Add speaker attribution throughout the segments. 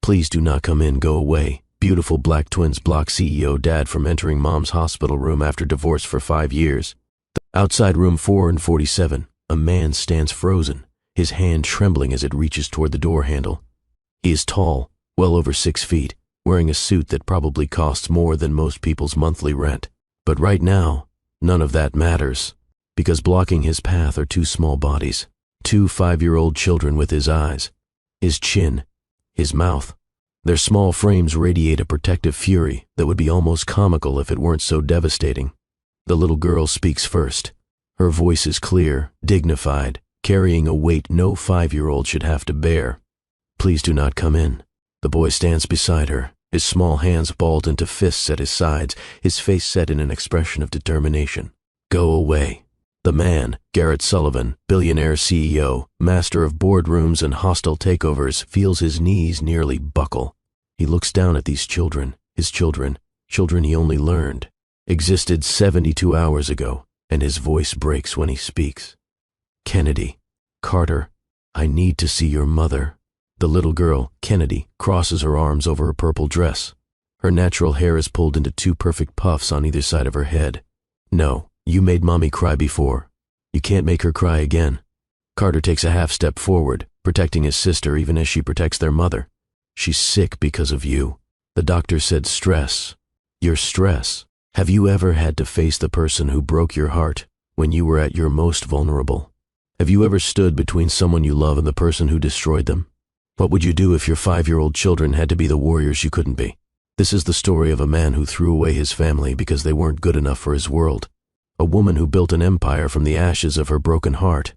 Speaker 1: Please do not come in, go away. Beautiful black twins block CEO dad from entering mom's hospital room after divorce for 5 years. Outside room 447, a man stands frozen, his hand trembling as it reaches toward the door handle. He is tall, well over 6 feet, wearing a suit that probably costs more than most people's monthly rent. But right now, none of that matters, because blocking his path are 2 small bodies, 2 5-year-old children with his eyes, his chin, his mouth. Their small frames radiate a protective fury that would be almost comical if it weren't so devastating. The little girl speaks first. Her voice is clear, dignified, carrying a weight no 5-year-old should have to bear. Please do not come in. The boy stands beside her, his small hands balled into fists at his sides, his face set in an expression of determination. Go away. The man, Garrett Sullivan, billionaire CEO, master of boardrooms and hostile takeovers, feels his knees nearly buckle. He looks down at these children, his children he only learned existed 72 hours ago, and his voice breaks when he speaks. Kennedy, Carter, I need to see your mother. The little girl, Kennedy, crosses her arms over her purple dress. Her natural hair is pulled into 2 perfect puffs on either side of her head. No, you made mommy cry before. You can't make her cry again. Carter takes a half step forward, protecting his sister even as she protects their mother. She's sick because of you. The doctor said stress. Your stress. Have you ever had to face the person who broke your heart when you were at your most vulnerable? Have you ever stood between someone you love and the person who destroyed them? What would you do if your 5-year-old children had to be the warriors you couldn't be? This is the story of a man who threw away his family because they weren't good enough for his world. A woman who built an empire from the ashes of her broken heart.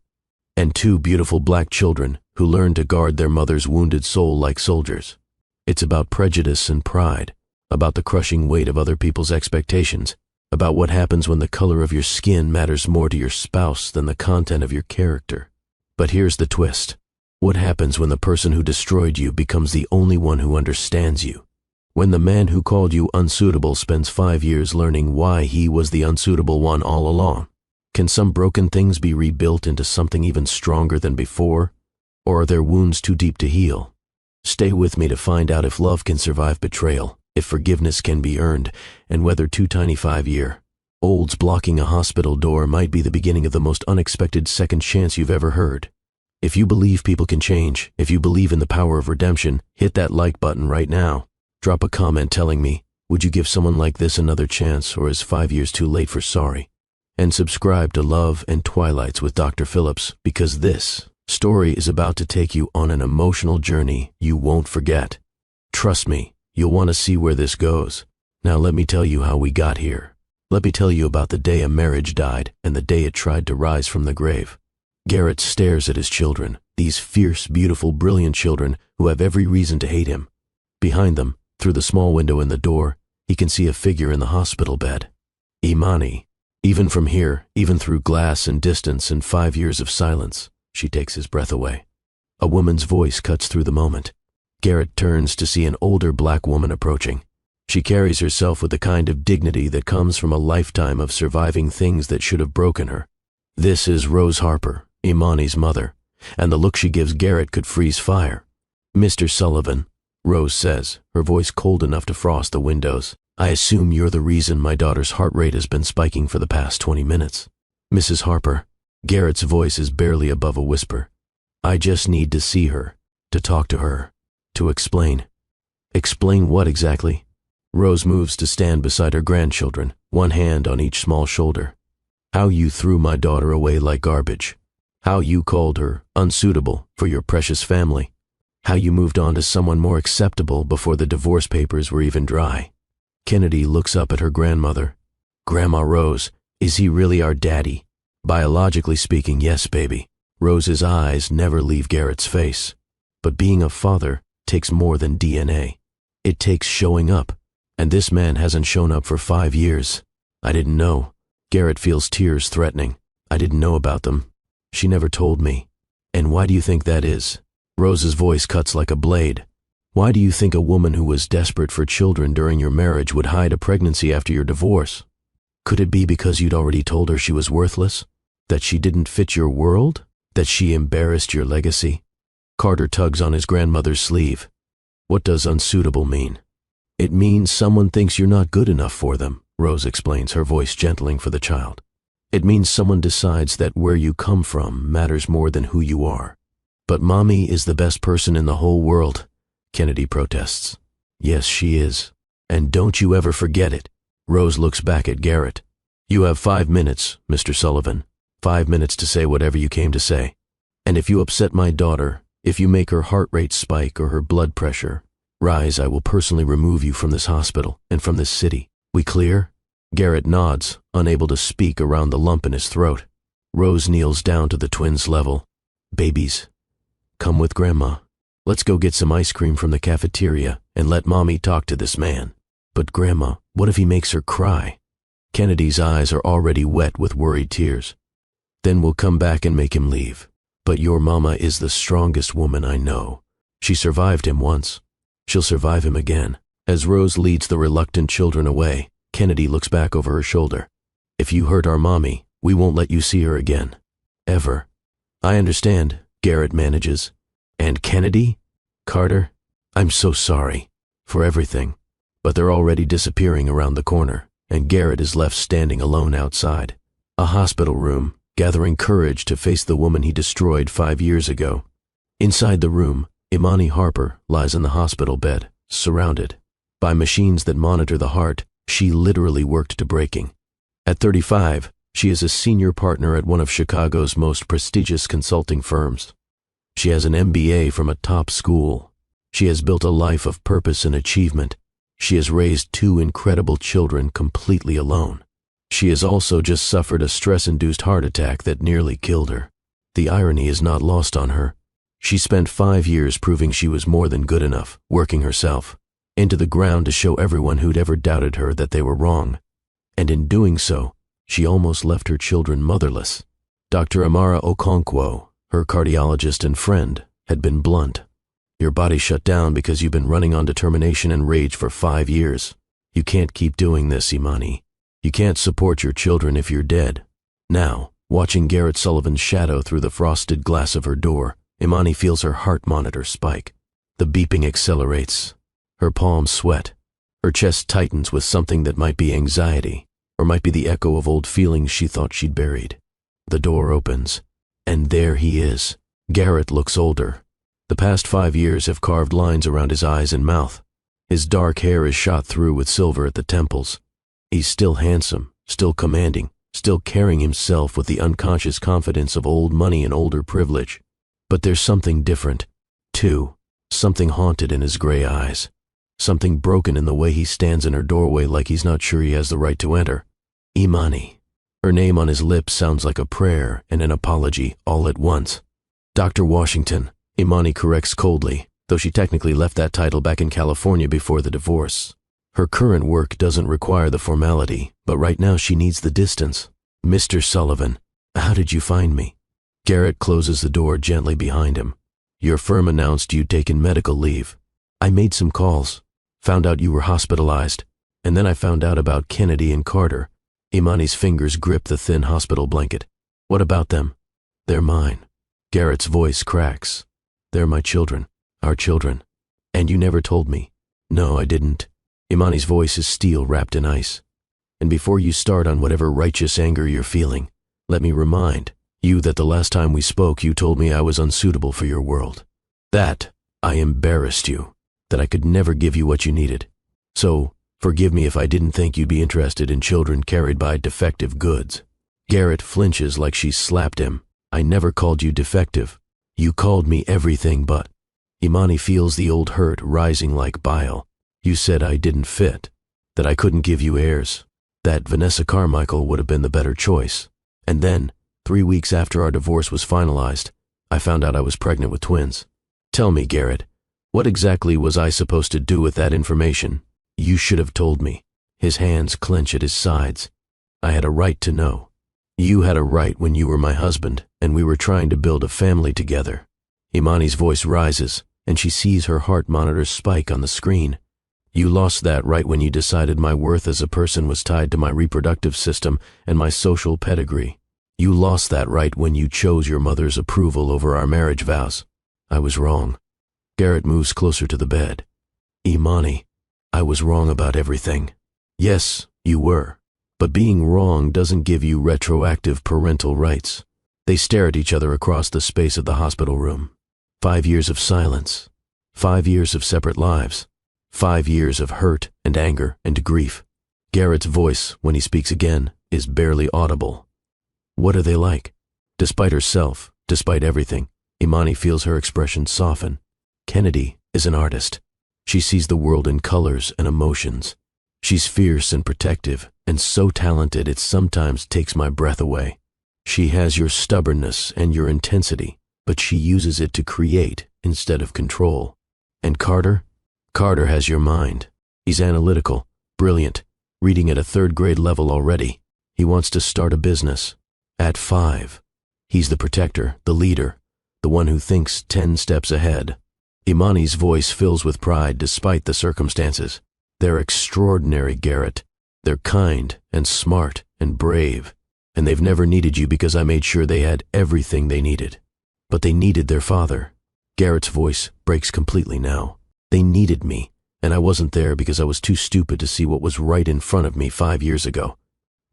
Speaker 1: And 2 beautiful black children who learned to guard their mother's wounded soul like soldiers. It's about prejudice and pride, about the crushing weight of other people's expectations, about what happens when the color of your skin matters more to your spouse than the content of your character. But here's the twist. What happens when the person who destroyed you becomes the only one who understands you? When the man who called you unsuitable spends 5 years learning why he was the unsuitable one all along? Can some broken things be rebuilt into something even stronger than before? Or are their wounds too deep to heal? Stay with me to find out if love can survive betrayal, if forgiveness can be earned, and whether 2 tiny 5-year-olds blocking a hospital door might be the beginning of the most unexpected second chance you've ever heard. If you believe people can change, if you believe in the power of redemption, hit that like button right now. Drop a comment telling me, would you give someone like this another chance, or is 5 years too late for sorry? And subscribe to Love and Twilights with Dr. Phillips, because this story is about to take you on an emotional journey you won't forget. Trust me, you'll want to see where this goes. Now let me tell you how we got here. Let me tell you about the day a marriage died and the day it tried to rise from the grave. Garrett stares at his children, these fierce, beautiful, brilliant children who have every reason to hate him. Behind them, through the small window in the door, he can see a figure in the hospital bed. Imani. Even from here, even through glass and distance and 5 years of silence, she takes his breath away. A woman's voice cuts through the moment. Garrett turns to see an older black woman approaching. She carries herself with the kind of dignity that comes from a lifetime of surviving things that should have broken her. This is Rose Harper, Imani's mother, and the look she gives Garrett could freeze fire. Mr. Sullivan, Rose says, her voice cold enough to frost the windows. I assume you're the reason my daughter's heart rate has been spiking for the past 20 minutes. Mrs. Harper, Garrett's voice is barely above a whisper. I just need to see her, to talk to her, to explain. Explain what exactly? Rose moves to stand beside her grandchildren, one hand on each small shoulder. How you threw my daughter away like garbage. How you called her unsuitable for your precious family. How you moved on to someone more acceptable before the divorce papers were even dry. Kennedy looks up at her grandmother. Grandma Rose, is he really our daddy? Biologically speaking, yes, baby. Rose's eyes never leave Garrett's face. But being a father takes more than DNA. It takes showing up. And this man hasn't shown up for 5 years. I didn't know. Garrett feels tears threatening. I didn't know about them. She never told me. And why do you think that is? Rose's voice cuts like a blade. Why do you think a woman who was desperate for children during your marriage would hide a pregnancy after your divorce? Could it be because you'd already told her she was worthless? That she didn't fit your world? That she embarrassed your legacy? Carter tugs on his grandmother's sleeve. What does unsuitable mean? It means someone thinks you're not good enough for them, Rose explains, her voice gentling for the child. It means someone decides that where you come from matters more than who you are. But Mommy is the best person in the whole world, Kennedy protests. Yes, she is. And don't you ever forget it. Rose looks back at Garrett. You have 5 minutes, Mr. Sullivan. 5 minutes to say whatever you came to say. And if you upset my daughter, if you make her heart rate spike or her blood pressure rise, I will personally remove you from this hospital and from this city. We clear? Garrett nods, unable to speak around the lump in his throat. Rose kneels down to the twins' level. Babies, come with Grandma. Let's go get some ice cream from the cafeteria and let Mommy talk to this man. But Grandma, what if he makes her cry? Kennedy's eyes are already wet with worried tears. Then we'll come back and make him leave. But your mama is the strongest woman I know. She survived him once. She'll survive him again. As Rose leads the reluctant children away, Kennedy looks back over her shoulder. If you hurt our Mommy, we won't let you see her again. Ever. I understand, Garrett manages. And Kennedy? Carter? I'm so sorry. For everything. But they're already disappearing around the corner, and Garrett is left standing alone outside. A hospital room, gathering courage to face the woman he destroyed 5 years ago. Inside the room, Imani Harper lies in the hospital bed, surrounded by machines that monitor the heart she literally worked to breaking. At 35, she is a senior partner at one of Chicago's most prestigious consulting firms. She has an MBA from a top school. She has built a life of purpose and achievement. She has raised 2 incredible children completely alone. She has also just suffered a stress-induced heart attack that nearly killed her. The irony is not lost on her. She spent 5 years proving she was more than good enough, working herself into the ground to show everyone who'd ever doubted her that they were wrong. And in doing so, she almost left her children motherless. Dr. Amara Okonkwo, her cardiologist and friend, had been blunt. Your body shut down because you've been running on determination and rage for 5 years. You can't keep doing this, Imani. You can't support your children if you're dead. Now, watching Garrett Sullivan's shadow through the frosted glass of her door, Imani feels her heart monitor spike. The beeping accelerates. Her palms sweat. Her chest tightens with something that might be anxiety, or might be the echo of old feelings she thought she'd buried. The door opens, and there he is. Garrett looks older. The past 5 years have carved lines around his eyes and mouth. His dark hair is shot through with silver at the temples. He's still handsome, still commanding, still carrying himself with the unconscious confidence of old money and older privilege. But there's something different, too. Something haunted in his gray eyes. Something broken in the way he stands in her doorway like he's not sure he has the right to enter. Imani. Her name on his lips sounds like a prayer and an apology all at once. Dr. Washington, Imani corrects coldly, though she technically left that title back in California before the divorce. Her current work doesn't require the formality, but right now she needs the distance. Mr. Sullivan, how did you find me? Garrett closes the door gently behind him. Your firm announced you'd taken medical leave. I made some calls, found out you were hospitalized, and then I found out about Kennedy and Carter. Imani's fingers grip the thin hospital blanket. What about them? They're mine. Garrett's voice cracks. They're my children, our children. And you never told me. No, I didn't. Imani's voice is steel wrapped in ice. And before you start on whatever righteous anger you're feeling, let me remind you that the last time we spoke you told me I was unsuitable for your world. That I embarrassed you, that I could never give you what you needed. So, forgive me if I didn't think you'd be interested in children carried by defective goods. Garrett flinches like she slapped him. I never called you defective. You called me everything but. Imani feels the old hurt rising like bile. You said I didn't fit, that I couldn't give you heirs, that Vanessa Carmichael would have been the better choice. And then, 3 weeks after our divorce was finalized, I found out I was pregnant with twins. Tell me, Garrett, what exactly was I supposed to do with that information? You should have told me. His hands clench at his sides. I had a right to know. You had a right when you were my husband, and we were trying to build a family together. Imani's voice rises, and she sees her heart monitor spike on the screen. You lost that right when you decided my worth as a person was tied to my reproductive system and my social pedigree. You lost that right when you chose your mother's approval over our marriage vows. I was wrong. Garrett moves closer to the bed. Imani, I was wrong about everything. Yes, you were. But being wrong doesn't give you retroactive parental rights. They stare at each other across the space of the hospital room. 5 years of silence. 5 years of separate lives. 5 years of hurt and anger and grief. Garrett's voice, when he speaks again, is barely audible. What are they like? Despite herself, despite everything, Imani feels her expression soften. Kennedy is an artist. She sees the world in colors and emotions. She's fierce and protective, and so talented it sometimes takes my breath away. She has your stubbornness and your intensity, but she uses it to create instead of control. And Carter? Carter has your mind. He's analytical, brilliant, reading at a third-grade level already. He wants to start a business. At 5. He's the protector, the leader, the one who thinks 10 steps ahead. Imani's voice fills with pride despite the circumstances. They're extraordinary, Garrett. They're kind and smart and brave. And they've never needed you because I made sure they had everything they needed. But they needed their father. Garrett's voice breaks completely now. They needed me, and I wasn't there because I was too stupid to see what was right in front of me 5 years ago.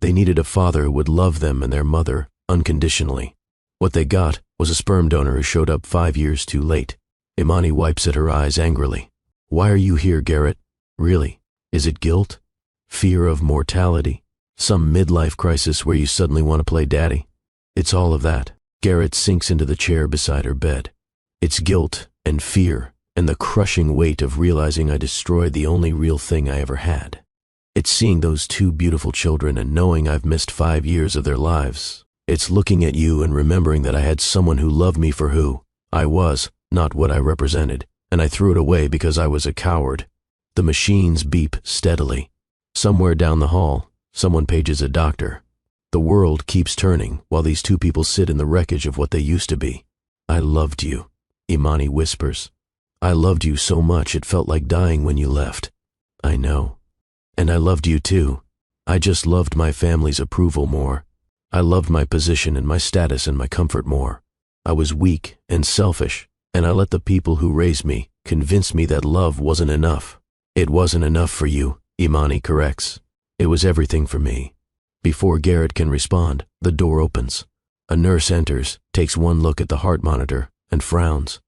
Speaker 1: They needed a father who would love them and their mother unconditionally. What they got was a sperm donor who showed up 5 years too late. Imani wipes at her eyes angrily. Why are you here, Garrett? Really? Is it guilt? Fear of mortality? Some midlife crisis where you suddenly want to play daddy? It's all of that. Garrett sinks into the chair beside her bed. It's guilt and fear and the crushing weight of realizing I destroyed the only real thing I ever had. It's seeing those 2 beautiful children and knowing I've missed 5 years of their lives. It's looking at you and remembering that I had someone who loved me for who I was, not what I represented, and I threw it away because I was a coward. The machines beep steadily. Somewhere down the hall, someone pages a doctor. The world keeps turning while these 2 people sit in the wreckage of what they used to be. I loved you, Imani whispers. I loved you so much it felt like dying when you left. I know. And I loved you too. I just loved my family's approval more. I loved my position and my status and my comfort more. I was weak and selfish, and I let the people who raised me convince me that love wasn't enough. It wasn't enough for you, Imani corrects. It was everything for me. Before Garrett can respond, the door opens. A nurse enters, takes one look at the heart monitor, and frowns.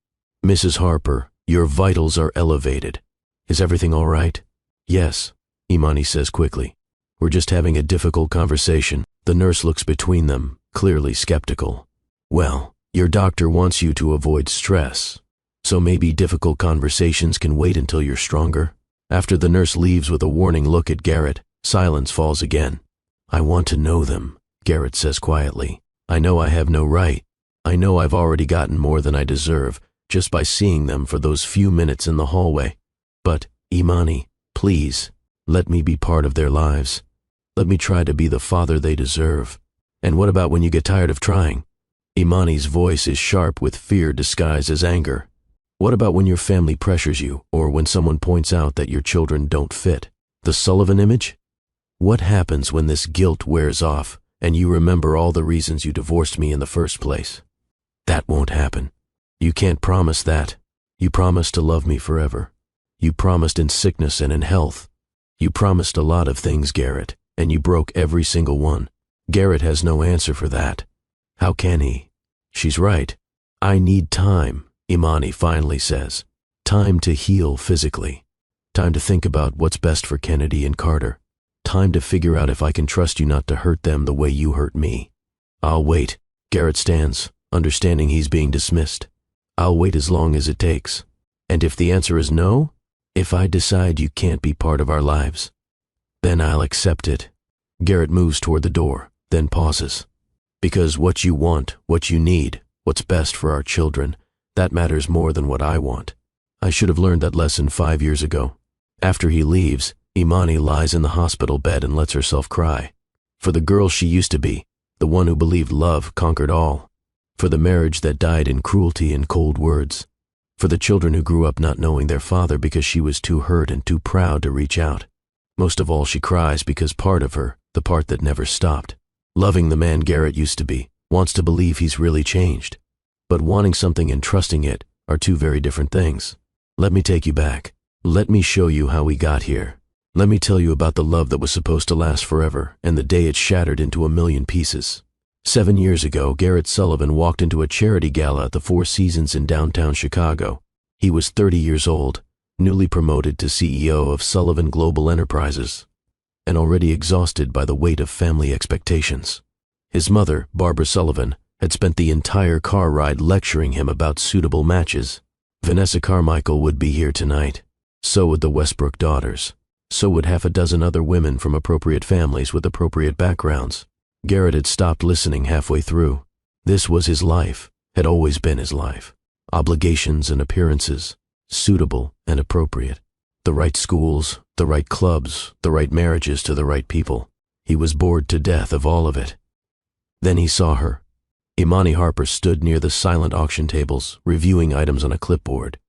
Speaker 1: Mrs. Harper, your vitals are elevated. Is everything all right? Yes, Imani says quickly. We're just having a difficult conversation. The nurse looks between them, clearly skeptical. Well, your doctor wants you to avoid stress, so maybe difficult conversations can wait until you're stronger. After the nurse leaves with a warning look at Garrett, silence falls again. I want to know them, Garrett says quietly. I know I have no right. I know I've already gotten more than I deserve just by seeing them for those few minutes in the hallway. But, Imani, please, let me be part of their lives. Let me try to be the father they deserve. And what about when you get tired of trying? Imani's voice is sharp with fear disguised as anger. What about when your family pressures you, or when someone points out that your children don't fit? The Sullivan image? What happens when this guilt wears off, and you remember all the reasons you divorced me in the first place? That won't happen. You can't promise that. You promised to love me forever. You promised in sickness and in health. You promised a lot of things, Garrett, and you broke every single one. Garrett has no answer for that. How can he? She's right. I need time, Imani finally says. Time to heal physically. Time to think about what's best for Kennedy and Carter. Time to figure out if I can trust you not to hurt them the way you hurt me. I'll wait. Garrett stands, understanding he's being dismissed. I'll wait as long as it takes. And if the answer is no, if I decide you can't be part of our lives, then I'll accept it. Garrett moves toward the door, then pauses. Because what you want, what you need, what's best for our children, that matters more than what I want. I should have learned that lesson 5 years ago. After he leaves, Imani lies in the hospital bed and lets herself cry. For the girl she used to be, the one who believed love conquered all. For the marriage that died in cruelty and cold words. For the children who grew up not knowing their father because she was too hurt and too proud to reach out. Most of all, she cries because part of her, the part that never stopped, loving the man Garrett used to be, wants to believe he's really changed. But wanting something and trusting it are two very different things. Let me take you back. Let me show you how we got here. Let me tell you about the love that was supposed to last forever and the day it shattered into a million pieces. 7 years ago, Garrett Sullivan walked into a charity gala at the Four Seasons in downtown Chicago. He was 30 years old, newly promoted to CEO of Sullivan Global Enterprises, and already exhausted by the weight of family expectations. His mother, Barbara Sullivan, had spent the entire car ride lecturing him about suitable matches. Vanessa Carmichael would be here tonight. So would the Westbrook daughters. So would half a dozen other women from appropriate families with appropriate backgrounds. Garrett had stopped listening halfway through. This was his life, had always been his life. Obligations and appearances, suitable and appropriate. The right schools, the right clubs, the right marriages to the right people. He was bored to death of all of it. Then he saw her. Imani Harper stood near the silent auction tables, reviewing items on a clipboard.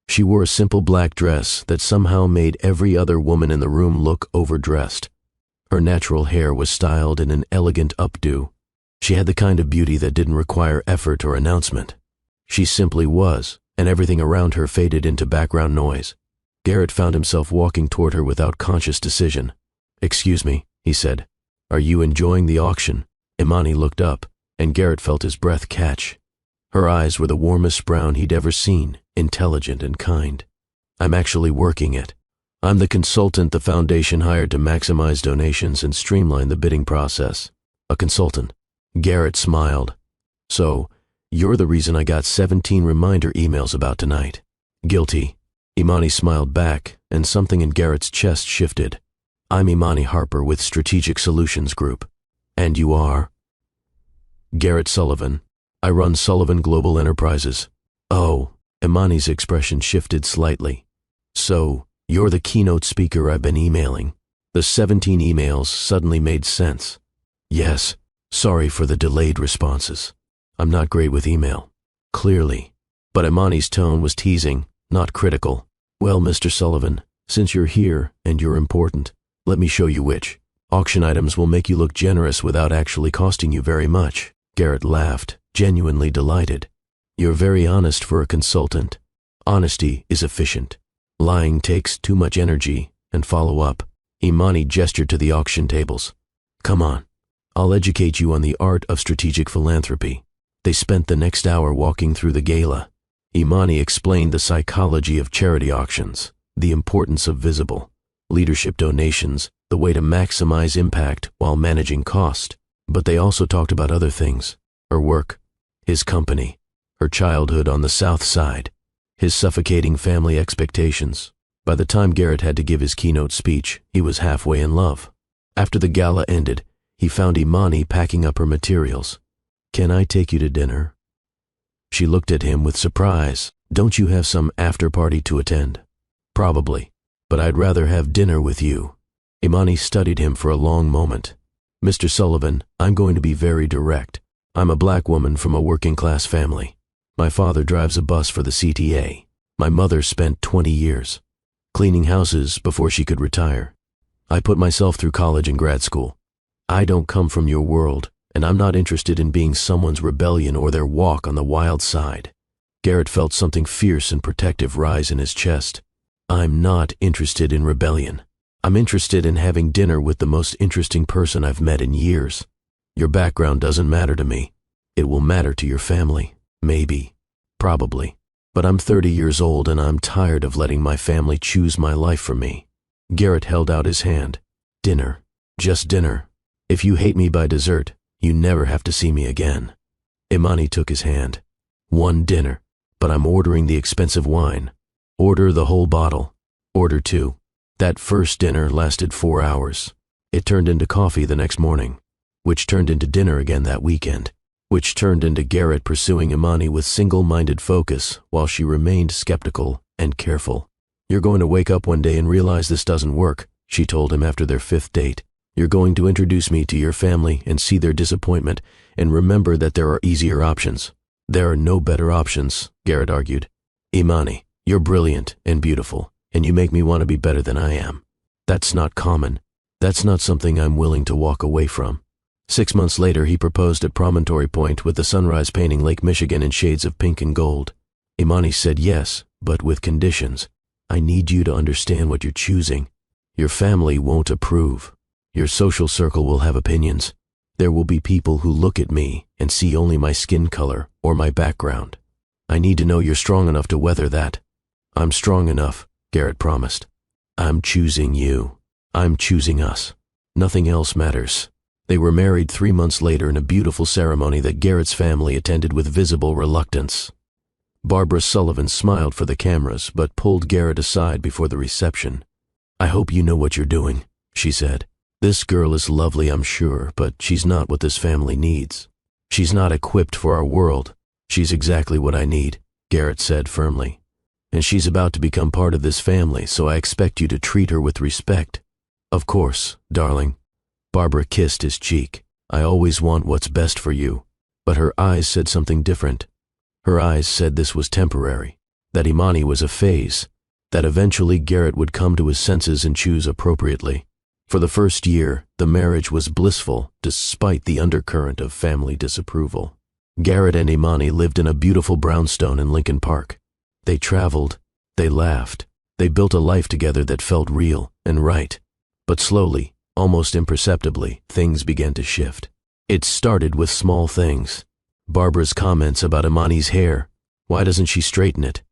Speaker 1: She wore a simple black dress that somehow made every other woman in the room look overdressed. Her natural hair was styled in an elegant updo. She had the kind of beauty that didn't require effort or announcement. She simply was, and everything around her faded into background noise. Garrett found himself walking toward her without conscious decision. "Excuse me," he said. "Are you enjoying the auction?" Imani looked up, and Garrett felt his breath catch. Her eyes were the warmest brown he'd ever seen, intelligent and kind. "I'm actually working it. I'm the consultant the foundation hired to maximize donations and streamline the bidding process." "A consultant?" Garrett smiled. "So, you're the reason I got 17 reminder emails about tonight." "Guilty." Imani smiled back, and something in Garrett's chest shifted. "I'm Imani Harper with Strategic Solutions Group." "And you are?" "Garrett Sullivan. I run Sullivan Global Enterprises." "Oh." Imani's expression shifted slightly. "So, you're the keynote speaker I've been emailing." The 17 emails suddenly made sense. "Yes, sorry for the delayed responses. I'm not great with email." Clearly. But Imani's tone was teasing, not critical. "Well, Mr. Sullivan, since you're here and you're important, let me show you which. Auction items will make you look generous without actually costing you very much." Garrett laughed, genuinely delighted. "You're very honest for a consultant. Honesty is efficient. Lying takes too much energy and follow-up." Imani gestured to the auction tables. "Come on. I'll educate you on the art of strategic philanthropy." They spent the next hour walking through the gala. Imani explained the psychology of charity auctions, the importance of visible leadership donations, the way to maximize impact while managing cost. But they also talked about other things: her work, his company, her childhood on the South Side, his suffocating family expectations. By the time Garrett had to give his keynote speech, he was halfway in love. After the gala ended, he found Imani packing up her materials. "Can I take you to dinner?" She looked at him with surprise. "Don't you have some after-party to attend?" "Probably, but I'd rather have dinner with you." Imani studied him for a long moment. "Mr. Sullivan, I'm going to be very direct. I'm a black woman from a working-class family. My father drives a bus for the CTA. My mother spent 20 years cleaning houses before she could retire. I put myself through college and grad school. I don't come from your world, and I'm not interested in being someone's rebellion or their walk on the wild side." Garrett felt something fierce and protective rise in his chest. "I'm not interested in rebellion. I'm interested in having dinner with the most interesting person I've met in years. Your background doesn't matter to me. It will matter to your family, maybe, probably. But I'm 30 years old and I'm tired of letting my family choose my life for me." Garrett held out his hand. "Dinner. Just dinner. If you hate me by dessert, you never have to see me again." Imani took his hand. "One dinner, but I'm ordering the expensive wine. Order the whole bottle. Order 2. That first dinner lasted 4 hours. It turned into coffee the next morning, which turned into dinner again that weekend, which turned into Garrett pursuing Imani with single-minded focus while she remained skeptical and careful. "You're going to wake up one day and realize this doesn't work," she told him after their 5th date. "You're going to introduce me to your family and see their disappointment and remember that there are easier options." "There are no better options," Garrett argued. "Imani, you're brilliant and beautiful, and you make me want to be better than I am. That's not common. That's not something I'm willing to walk away from." 6 months later, he proposed at Promontory Point with the sunrise painting Lake Michigan in shades of pink and gold. Imani said yes, but with conditions. I need you to understand what you're choosing. Your family won't approve. Your social circle will have opinions. There will be people who look at me and see only my skin color or my background. I need to know you're strong enough to weather that. I'm strong enough, Garrett promised. I'm choosing you. I'm choosing us. Nothing else matters. They were married 3 months later in a beautiful ceremony that Garrett's family attended with visible reluctance. Barbara Sullivan smiled for the cameras but pulled Garrett aside before the reception. I hope you know what you're doing, she said. This girl is lovely, I'm sure, but she's not what this family needs. She's not equipped for our world. She's exactly what I need, Garrett said firmly. And she's about to become part of this family, so I expect you to treat her with respect. Of course, darling. Barbara kissed his cheek. I always want what's best for you. But her eyes said something different. Her eyes said this was temporary, that Imani was a phase, that eventually Garrett would come to his senses and choose appropriately. For the first year, the marriage was blissful despite the undercurrent of family disapproval. Garrett and Imani lived in a beautiful brownstone in Lincoln Park. They traveled, they laughed, they built a life together that felt real and right. But slowly, almost imperceptibly, things began to shift. It started with small things. Barbara's comments about Imani's hair. Why doesn't she straighten it?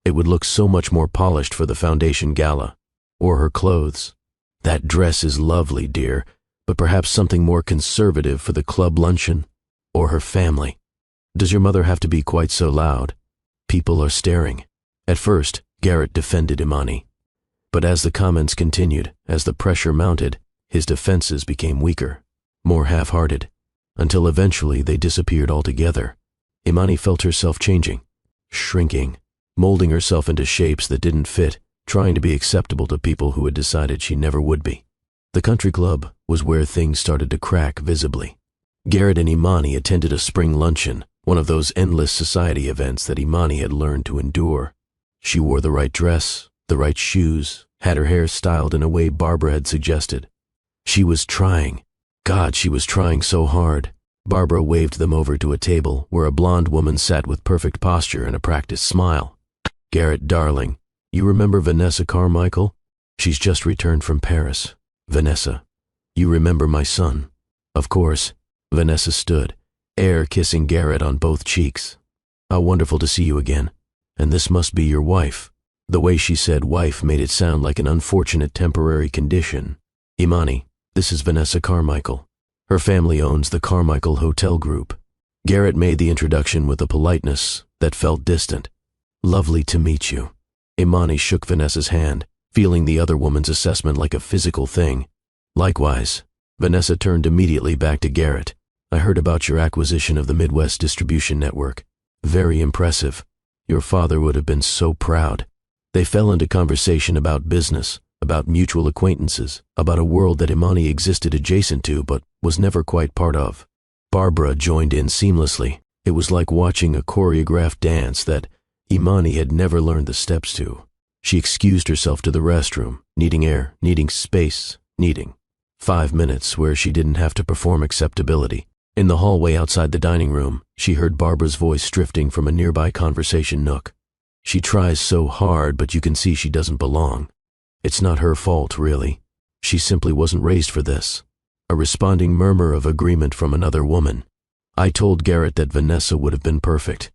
Speaker 1: It would look so much more polished for the foundation gala. Or her clothes. That dress is lovely, dear, but perhaps something more conservative for the club luncheon. Or her family. Does your mother have to be quite so loud? People are staring. At first, Garrett defended Imani. But as the comments continued, as the pressure mounted, his defenses became weaker, more half-hearted, until eventually they disappeared altogether. Imani felt herself changing, shrinking, molding herself into shapes that didn't fit, trying to be acceptable to people who had decided she never would be. The country club was where things started to crack visibly. Garrett and Imani attended a spring luncheon, one of those endless society events that Imani had learned to endure. She wore the right dress, the right shoes, had her hair styled in a way Barbara had suggested. She was trying. God, she was trying so hard. Barbara waved them over to a table where a blonde woman sat with perfect posture and a practiced smile. Garrett, darling, you remember Vanessa Carmichael? She's just returned from Paris. Vanessa, you remember my son? Of course. Vanessa stood, air kissing Garrett on both cheeks. How wonderful to see you again. And this must be your wife. The way she said wife made it sound like an unfortunate temporary condition. Imani, this is Vanessa Carmichael. Her family owns the Carmichael Hotel Group. Garrett made the introduction with a politeness that felt distant. Lovely to meet you. Imani shook Vanessa's hand, feeling the other woman's assessment like a physical thing. Likewise, Vanessa turned immediately back to Garrett. I heard about your acquisition of the Midwest Distribution Network. Very impressive. Your father would have been so proud. They fell into conversation about business, about mutual acquaintances, about a world that Imani existed adjacent to but was never quite part of. Barbara joined in seamlessly. It was like watching a choreographed dance that Imani had never learned the steps to. She excused herself to the restroom, needing air, needing space, needing 5 minutes where she didn't have to perform acceptability. In the hallway outside the dining room, she heard Barbara's voice drifting from a nearby conversation nook. She tries so hard, but you can see she doesn't belong. It's not her fault, really. She simply wasn't raised for this. A responding murmur of agreement from another woman. I told Garrett that Vanessa would have been perfect.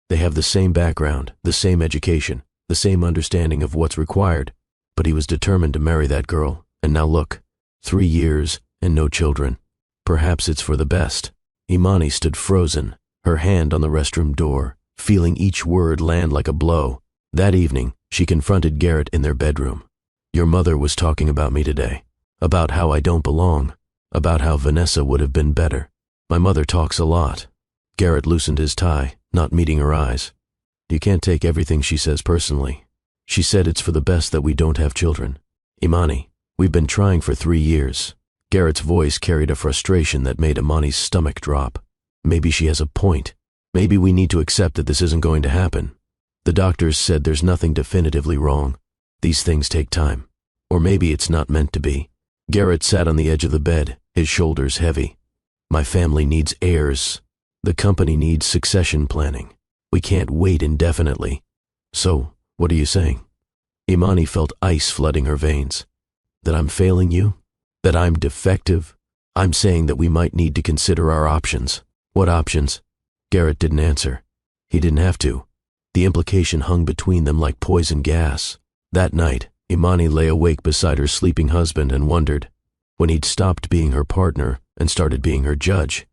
Speaker 1: They have the same background, the same education, the same understanding of what's required. But he was determined to marry that girl, and now look, 3 years and no children. Perhaps it's for the best. Imani stood frozen, her hand on the restroom door, feeling each word land like a blow. That evening, she confronted Garrett in their bedroom. Your mother was talking about me today, about how I don't belong, about how Vanessa would have been better. My mother talks a lot. Garrett loosened his tie, not meeting her eyes. You can't take everything she says personally. She said it's for the best that we don't have children. Imani, we've been trying for 3 years. Garrett's voice carried a frustration that made Imani's stomach drop. Maybe she has a point. Maybe we need to accept that this isn't going to happen. The doctors said there's nothing definitively wrong. These things take time. Or maybe it's not meant to be. Garrett sat on the edge of the bed, his shoulders heavy. My family needs heirs. The company needs succession planning. We can't wait indefinitely. So, what are you saying? Imani felt ice flooding her veins. That I'm failing you? That I'm defective? I'm saying that we might need to consider our options. What options? Garrett didn't answer. He didn't have to. The implication hung between them like poison gas. That night, Imani lay awake beside her sleeping husband and wondered, when he'd stopped being her partner and started being her judge.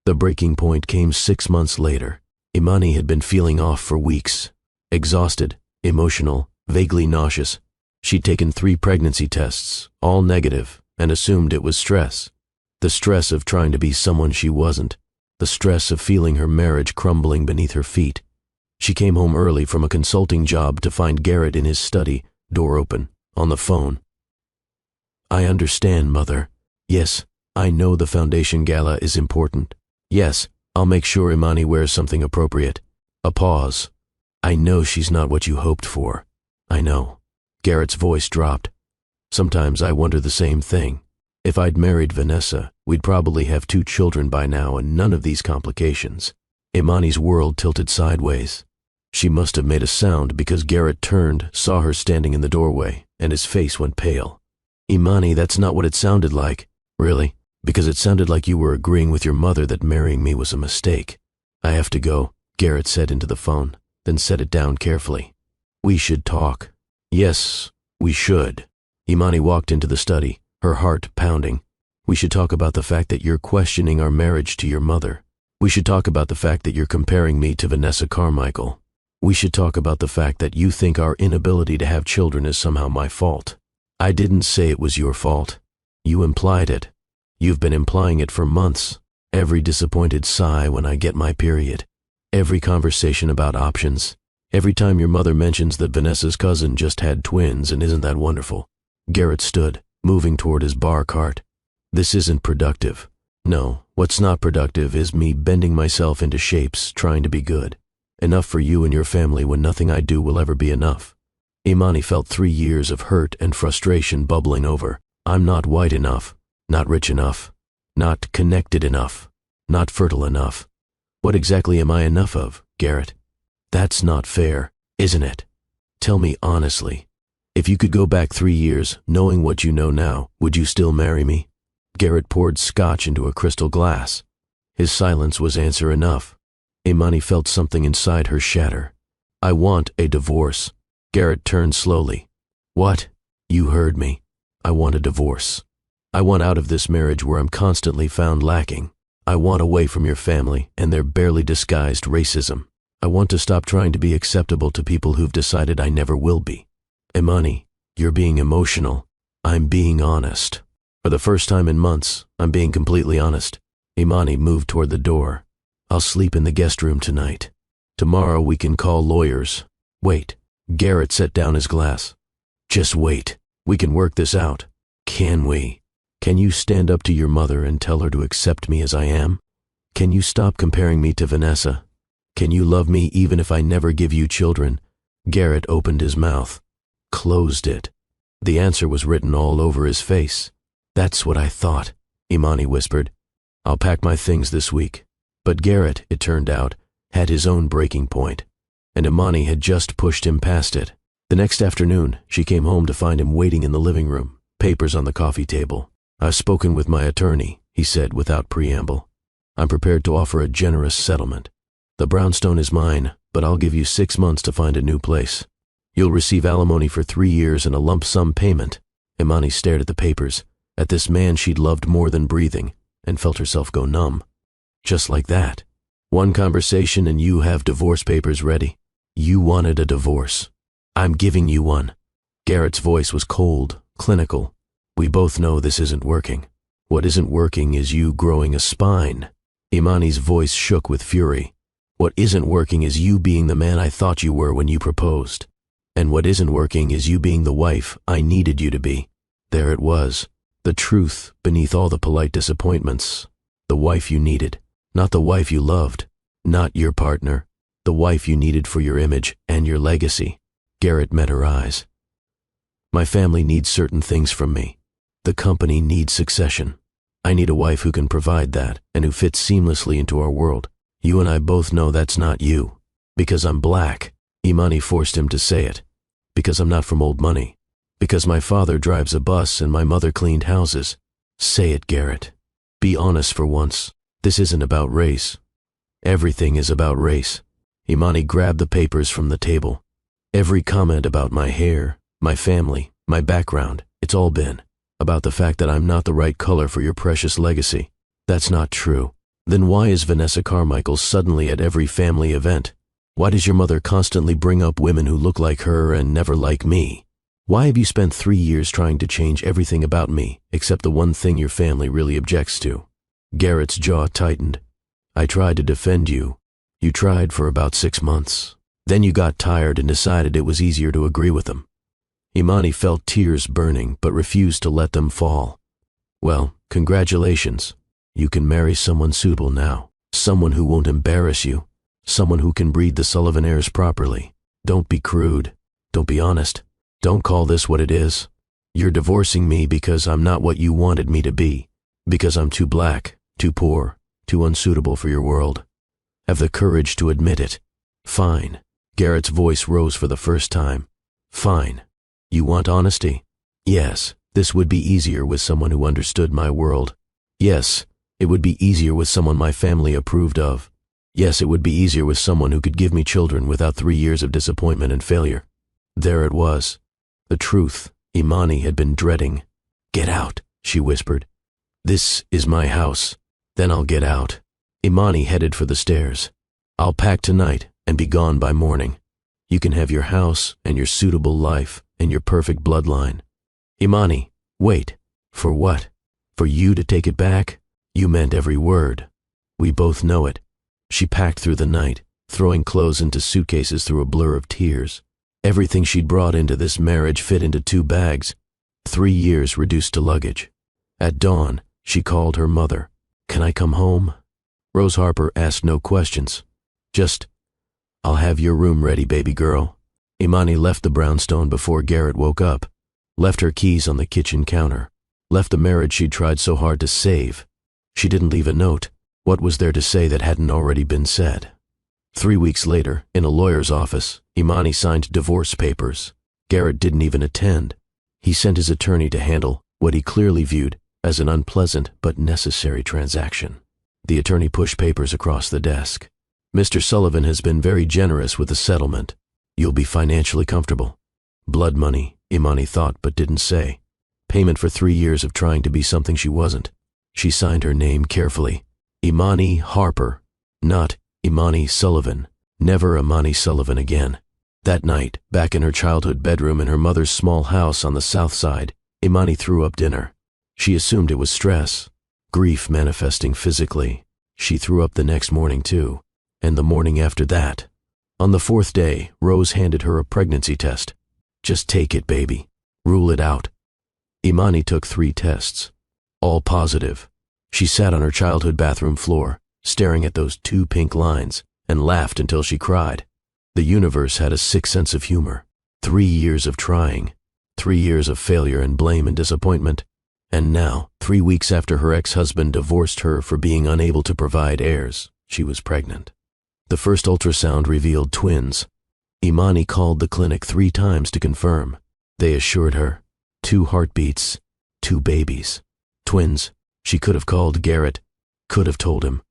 Speaker 1: The breaking point came 6 months later. Imani had been feeling off for weeks. Exhausted, emotional, vaguely nauseous. She'd taken 3 pregnancy tests, all negative, and assumed it was stress. The stress of trying to be someone she wasn't. The stress of feeling her marriage crumbling beneath her feet. She came home early from a consulting job to find Garrett in his study, door open, on the phone. I understand, Mother. Yes, I know the foundation gala is important. Yes, I'll make sure Imani wears something appropriate. A pause. I know she's not what you hoped for. I know. Garrett's voice dropped. Sometimes I wonder the same thing. If I'd married Vanessa, we'd probably have 2 children by now and none of these complications. Imani's world tilted sideways. She must have made a sound because Garrett turned, saw her standing in the doorway, and his face went pale. Imani, that's not what it sounded like. Really? Because it sounded like you were agreeing with your mother that marrying me was a mistake. I have to go, Garrett said into the phone, then set it down carefully. We should talk. Yes, we should. Imani walked into the study, her heart pounding. We should talk about the fact that you're questioning our marriage to your mother. We should talk about the fact that you're comparing me to Vanessa Carmichael. We should talk about the fact that you think our inability to have children is somehow my fault. I didn't say it was your fault. You implied it. You've been implying it for months. Every disappointed sigh when I get my period. Every conversation about options. Every time your mother mentions that Vanessa's cousin just had twins and isn't that wonderful. Garrett stood, moving toward his bar cart. This isn't productive. No, what's not productive is me bending myself into shapes, trying to be good. Enough for you and your family when nothing I do will ever be enough. Imani felt 3 years of hurt and frustration bubbling over. I'm not white enough, not rich enough, not connected enough, not fertile enough. What exactly am I enough of, Garrett? That's not fair, isn't it? Tell me honestly. If you could go back 3 years, knowing what you know now, would you still marry me? Garrett poured scotch into a crystal glass. His silence was answer enough. Imani felt something inside her shatter. I want a divorce. Garrett turned slowly. What? You heard me. I want a divorce. I want out of this marriage where I'm constantly found lacking. I want away from your family and their barely disguised racism. I want to stop trying to be acceptable to people who've decided I never will be. Imani, you're being emotional. I'm being honest. For the first time in months, I'm being completely honest. Imani moved toward the door. I'll sleep in the guest room tonight. Tomorrow we can call lawyers. Wait. Garrett set down his glass. Just wait. We can work this out. Can we? Can you stand up to your mother and tell her to accept me as I am? Can you stop comparing me to Vanessa? Can you love me even if I never give you children? Garrett opened his mouth. Closed it. The answer was written all over his face. That's what I thought, Imani whispered. I'll pack my things this week. But Garrett, it turned out, had his own breaking point, and Imani had just pushed him past it. The next afternoon, she came home to find him waiting in the living room, papers on the coffee table. I've spoken with my attorney, he said without preamble. I'm prepared to offer a generous settlement. The brownstone is mine, but I'll give you 6 months to find a new place. You'll receive alimony for 3 years and a lump sum payment. Imani stared at the papers, at this man she'd loved more than breathing, and felt herself go numb. Just like that. One conversation and you have divorce papers ready. You wanted a divorce. I'm giving you one. Garrett's voice was cold, clinical. We both know this isn't working. What isn't working is you growing a spine. Imani's voice shook with fury. What isn't working is you being the man I thought you were when you proposed. And what isn't working is you being the wife I needed you to be. There it was, the truth beneath all the polite disappointments. The wife you needed, not the wife you loved, not your partner, the wife you needed for your image and your legacy. Garrett met her eyes. My family needs certain things from me. The company needs succession. I need a wife who can provide that and who fits seamlessly into our world. You and I both know that's not you. Because I'm black. Imani forced him to say it. Because I'm not from old money. Because my father drives a bus and my mother cleaned houses. Say it, Garrett. Be honest for once. This isn't about race. Everything is about race. Imani grabbed the papers from the table. Every comment about my hair, my family, my background, it's all been about the fact that I'm not the right color for your precious legacy. That's not true. Then why is Vanessa Carmichael suddenly at every family event? Why does your mother constantly bring up women who look like her and never like me? Why have you spent 3 years trying to change everything about me except the one thing your family really objects to? Garrett's jaw tightened. I tried to defend you. You tried for about 6 months. Then you got tired and decided it was easier to agree with them. Imani felt tears burning but refused to let them fall. Well, congratulations. You can marry someone suitable now. Someone who won't embarrass you. Someone who can breed the Sullivan heirs properly. Don't be crude. Don't be honest. Don't call this what it is. You're divorcing me because I'm not what you wanted me to be. Because I'm too black, too poor, too unsuitable for your world. Have the courage to admit it. Fine. Garrett's voice rose for the first time. Fine. You want honesty? Yes, this would be easier with someone who understood my world. Yes, it would be easier with someone my family approved of. Yes, it would be easier with someone who could give me children without 3 years of disappointment and failure. There it was. The truth Imani had been dreading. Get out, she whispered. This is my house. Then I'll get out. Imani headed for the stairs. I'll pack tonight and be gone by morning. You can have your house and your suitable life and your perfect bloodline. Imani, wait. For what? For you to take it back? You meant every word. We both know it. She packed through the night, throwing clothes into suitcases through a blur of tears. Everything she'd brought into this marriage fit into 2 bags. 3 years reduced to luggage. At dawn, she called her mother. Can I come home? Rose Harper asked no questions. Just, I'll have your room ready, baby girl. Imani left the brownstone before Garrett woke up. Left her keys on the kitchen counter. Left the marriage she'd tried so hard to save. She didn't leave a note. What was there to say that hadn't already been said? 3 weeks later, in a lawyer's office, Imani signed divorce papers. Garrett didn't even attend. He sent his attorney to handle what he clearly viewed as an unpleasant but necessary transaction. The attorney pushed papers across the desk. Mr. Sullivan has been very generous with the settlement. You'll be financially comfortable. Blood money, Imani thought but didn't say. Payment for 3 years of trying to be something she wasn't. She signed her name carefully. Imani Harper, not Imani Sullivan. Never Imani Sullivan again. That night, back in her childhood bedroom in her mother's small house on the south side, Imani threw up dinner. She assumed it was stress, grief manifesting physically. She threw up the next morning too, and the morning after that. On the 4th day, Rose handed her a pregnancy test. Just take it, baby. Rule it out. Imani took 3 tests, all positive. She sat on her childhood bathroom floor, staring at those 2 pink lines, and laughed until she cried. The universe had a sick sense of humor. 3 years of trying, 3 years of failure and blame and disappointment. And now, 3 weeks after her ex-husband divorced her for being unable to provide heirs, she was pregnant. The first ultrasound revealed twins. Imani called the clinic 3 times to confirm. They assured her, 2 heartbeats, 2 babies. Twins. She could have called Garrett, could have told him,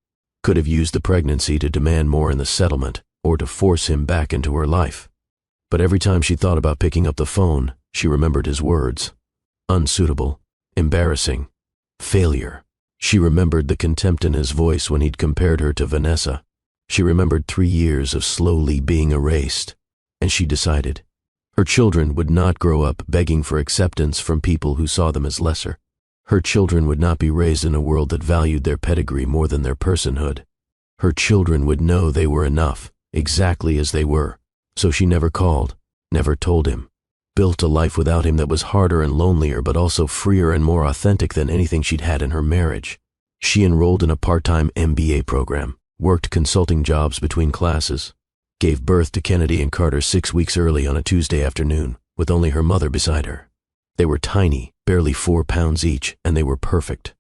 Speaker 1: could have used the pregnancy to demand more in the settlement or to force him back into her life. But every time she thought about picking up the phone, she remembered his words. Unsuitable, embarrassing, failure. She remembered the contempt in his voice when he'd compared her to Vanessa. She remembered 3 years of slowly being erased. And she decided her children would not grow up begging for acceptance from people who saw them as lesser. Her children would not be raised in a world that valued their pedigree more than their personhood. Her children would know they were enough, exactly as they were. So she never called, never told him. Built a life without him that was harder and lonelier but also freer and more authentic than anything she'd had in her marriage. She enrolled in a part-time MBA program, worked consulting jobs between classes, gave birth to Kennedy and Carter 6 weeks early on a Tuesday afternoon, with only her mother beside her. They were tiny, barely 4 pounds each, and they were perfect.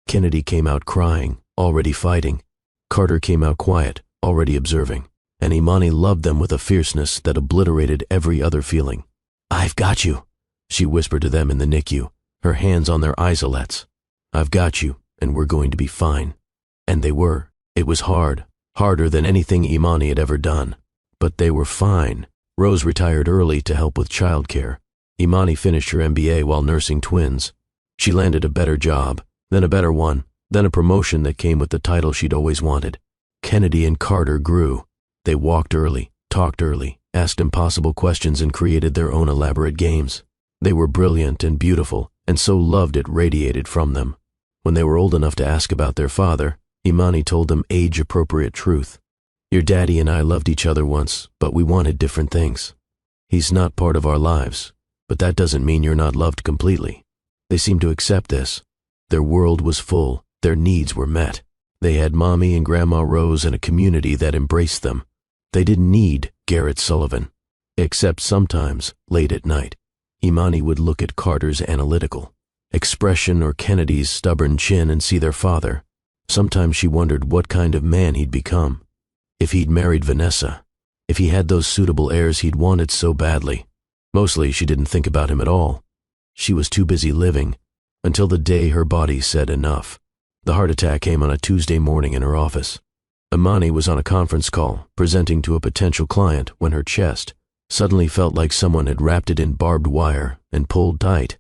Speaker 1: Kennedy came out crying, already fighting. Carter came out quiet, already observing. And Imani loved them with a fierceness that obliterated every other feeling. "I've got you," she whispered to them in the NICU, her hands on their isolettes. "I've got you, and we're going to be fine." And they were. It was hard, harder than anything Imani had ever done. But they were fine. Rose retired early to help with childcare. Imani finished her MBA while nursing twins. She landed a better job, then a better one, then a promotion that came with the title she'd always wanted. Kennedy and Carter grew. They walked early, talked early, asked impossible questions, and created their own elaborate games. They were brilliant and beautiful, and so loved it radiated from them. When they were old enough to ask about their father, Imani told them age-appropriate truth. "Your daddy and I loved each other once, but we wanted different things. He's not part of our lives, but that doesn't mean you're not loved completely." They seemed to accept this. Their world was full, their needs were met. They had Mommy and Grandma Rose and a community that embraced them. They didn't need Garrett Sullivan. Except sometimes, late at night, Imani would look at Carter's analytical expression or Kennedy's stubborn chin and see their father. Sometimes she wondered what kind of man he'd become. If he'd married Vanessa. If he had those suitable heirs he'd wanted so badly. Mostly she didn't think about him at all. She was too busy living, until the day her body said enough. The heart attack came on a Tuesday morning in her office. Imani was on a conference call, presenting to a potential client, when her chest suddenly felt like someone had wrapped it in barbed wire and pulled tight.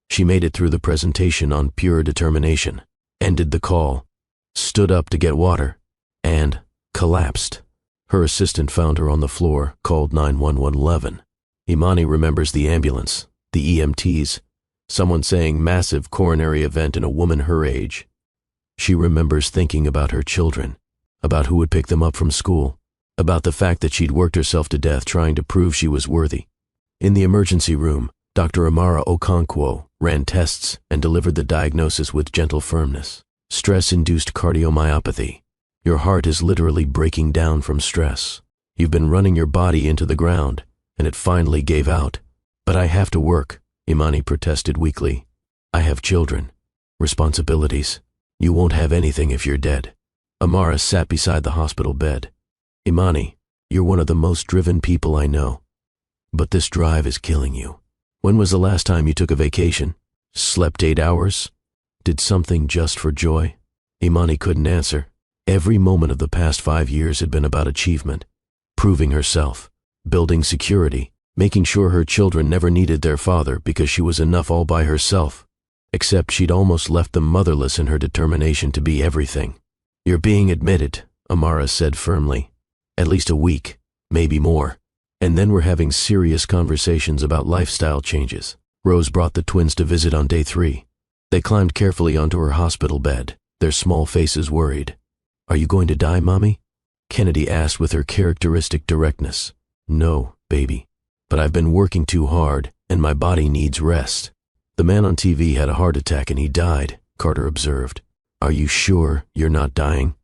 Speaker 1: She made it through the presentation on pure determination, ended the call, stood up to get water, and collapsed. Her assistant found her on the floor, called 911. Imani remembers the ambulance, the EMTs, someone saying massive coronary event in a woman her age. She remembers thinking about her children, about who would pick them up from school, about the fact that she'd worked herself to death trying to prove she was worthy. In the emergency room, Dr. Amara Okonkwo ran tests and delivered the diagnosis with gentle firmness. Stress-induced cardiomyopathy. Your heart is literally breaking down from stress. You've been running your body into the ground, and it finally gave out. "But I have to work," Imani protested weakly. "I have children, responsibilities. You won't have anything if you're dead." Amara sat beside the hospital bed. "Imani, you're one of the most driven people I know. But this drive is killing you. When was the last time you took a vacation? Slept 8 hours? Did something just for joy?" Imani couldn't answer. Every moment of the past 5 years had been about achievement, proving herself, building security, making sure her children never needed their father because she was enough all by herself. Except she'd almost left them motherless in her determination to be everything. "You're being admitted," Amara said firmly. "At least a week, maybe more. And then we're having serious conversations about lifestyle changes." Rose brought the twins to visit on day 3. They climbed carefully onto her hospital bed, their small faces worried. "Are you going to die, Mommy?" Kennedy asked with her characteristic directness. "No, baby. But I've been working too hard, and my body needs rest." "The man on TV had a heart attack and he died," Carter observed. "Are you sure you're not dying?"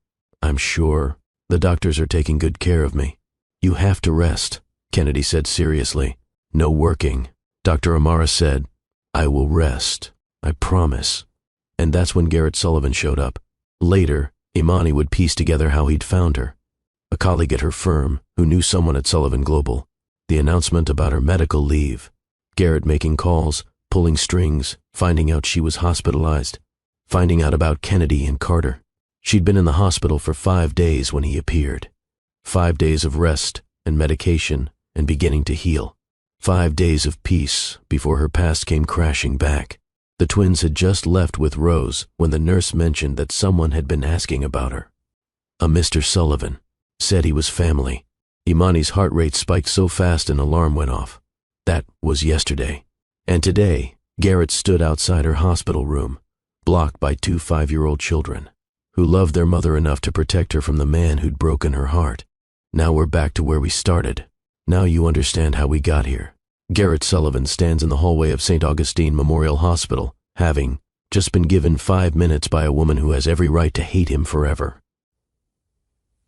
Speaker 1: "I'm sure. The doctors are taking good care of me." "You have to rest," Kennedy said seriously. "No working." Dr. Amara said, "I will rest. I promise." And that's when Garrett Sullivan showed up. Later, Imani would piece together how he'd found her. A colleague at her firm who knew someone at Sullivan Global. The announcement about her medical leave. Garrett making calls, pulling strings, finding out she was hospitalized. Finding out about Kennedy and Carter. She'd been in the hospital for 5 days when he appeared. 5 days of rest and medication and beginning to heal. 5 days of peace before her past came crashing back. The twins had just left with Rose when the nurse mentioned that someone had been asking about her. A Mr. Sullivan. Said he was family. Imani's heart rate spiked so fast an alarm went off. That was yesterday. And today, Garrett stood outside her hospital room, blocked by 2 5-year-old children, who loved their mother enough to protect her from the man who'd broken her heart. Now we're back to where we started. Now you understand how we got here. Garrett Sullivan stands in the hallway of St. Augustine Memorial Hospital, having just been given 5 minutes by a woman who has every right to hate him forever.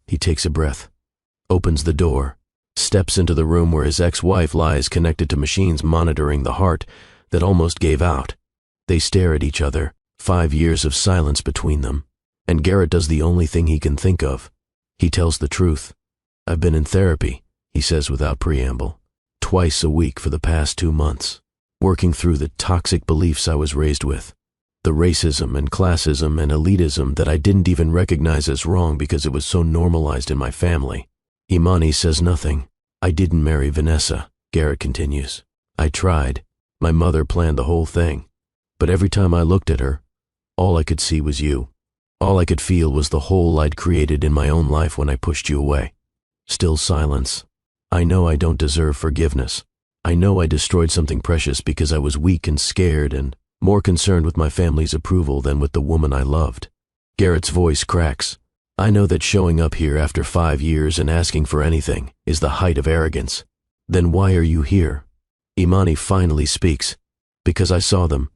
Speaker 1: He takes a breath, opens the door, steps into the room where his ex-wife lies connected to machines monitoring the heart that almost gave out. They stare at each other, 5 years of silence between them, and Garrett does the only thing he can think of. He tells the truth. "I've been in therapy," he says without preamble. twice a week for the past 2 months, working through the toxic beliefs I was raised with. The racism and classism and elitism that I didn't even recognize as wrong because it was so normalized in my family. Imani says nothing. I didn't marry Vanessa, Garrett continues. I tried. My mother planned the whole thing. But every time I looked at her, all I could see was you. All I could feel was the hole I'd created in my own life when I pushed you away. Still silence. I know I don't deserve forgiveness. I know I destroyed something precious because I was weak and scared and more concerned with my family's approval than with the woman I loved. Garrett's voice cracks. I know that showing up here after 5 years and asking for anything is the height of arrogance. Then why are you here? Imani finally speaks. Because I saw them,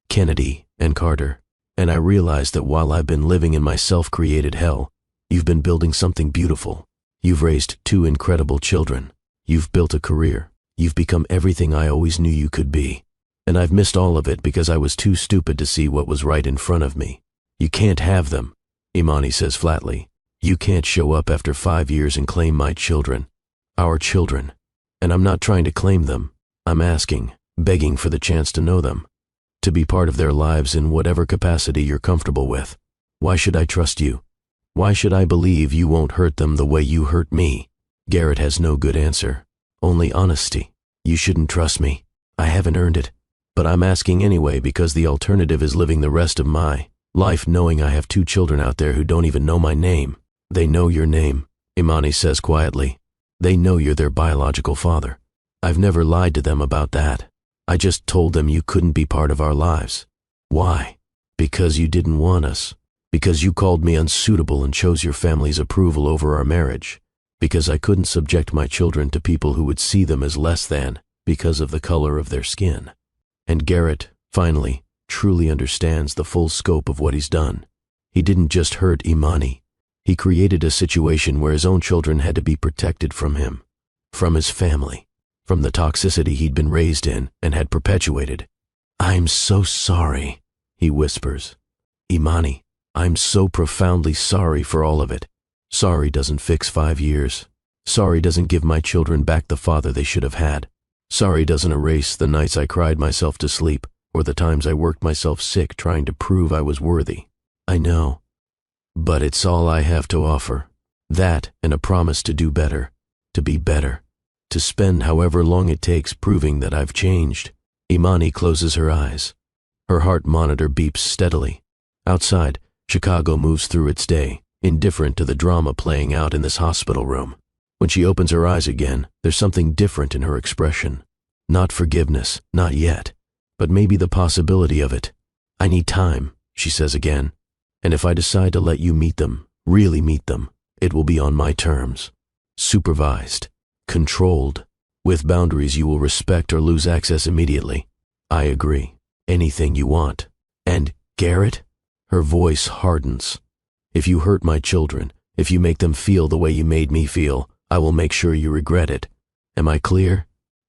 Speaker 1: Kennedy and Carter, and I realized that while I've been living in my self-created hell, you've been building something beautiful. You've raised 2 incredible children. You've built a career. You've become everything I always knew you could be. And I've missed all of it because I was too stupid to see what was right in front of me. You can't have them, Imani says flatly. You can't show up after 5 years and claim my children. Our children. And I'm not trying to claim them. I'm asking, begging for the chance to know them. To be part of their lives in whatever capacity you're comfortable with. Why should I trust you? Why should I believe you won't hurt them the way you hurt me? Garrett has no good answer. Only honesty. You shouldn't trust me. I haven't earned it. But I'm asking anyway because the alternative is living the rest of my life knowing I have 2 children out there who don't even know my name. They know your name, Imani says quietly. They know you're their biological father. I've never lied to them about that. I just told them you couldn't be part of our lives. Why? Because you didn't want us. Because you called me unsuitable and chose your family's approval over our marriage. Because I couldn't subject my children to people who would see them as less than because of the color of their skin. And Garrett, finally, truly understands the full scope of what he's done. He didn't just hurt Imani. He created a situation where his own children had to be protected from him, from his family, from the toxicity he'd been raised in and had perpetuated. I'm so sorry, he whispers. Imani, I'm so profoundly sorry for all of it. Sorry doesn't fix 5 years. Sorry doesn't give my children back the father they should have had. Sorry doesn't erase the nights I cried myself to sleep or the times I worked myself sick trying to prove I was worthy. I know. But it's all I have to offer. That and a promise to do better, to be better, to spend however long it takes proving that I've changed. Imani closes her eyes. Her heart monitor beeps steadily. Outside, Chicago moves through its day, indifferent to the drama playing out in this hospital room. When she opens her eyes again, there's something different in her expression. Not forgiveness, not yet, but maybe the possibility of it. I need time, she says again. And if I decide to let you meet them, really meet them, it will be on my terms. Supervised, controlled, with boundaries you will respect or lose access immediately. I agree. Anything you want. And, Garrett? Her voice hardens. If you hurt my children, if you make them feel the way you made me feel, I will make sure you regret it. Am I clear?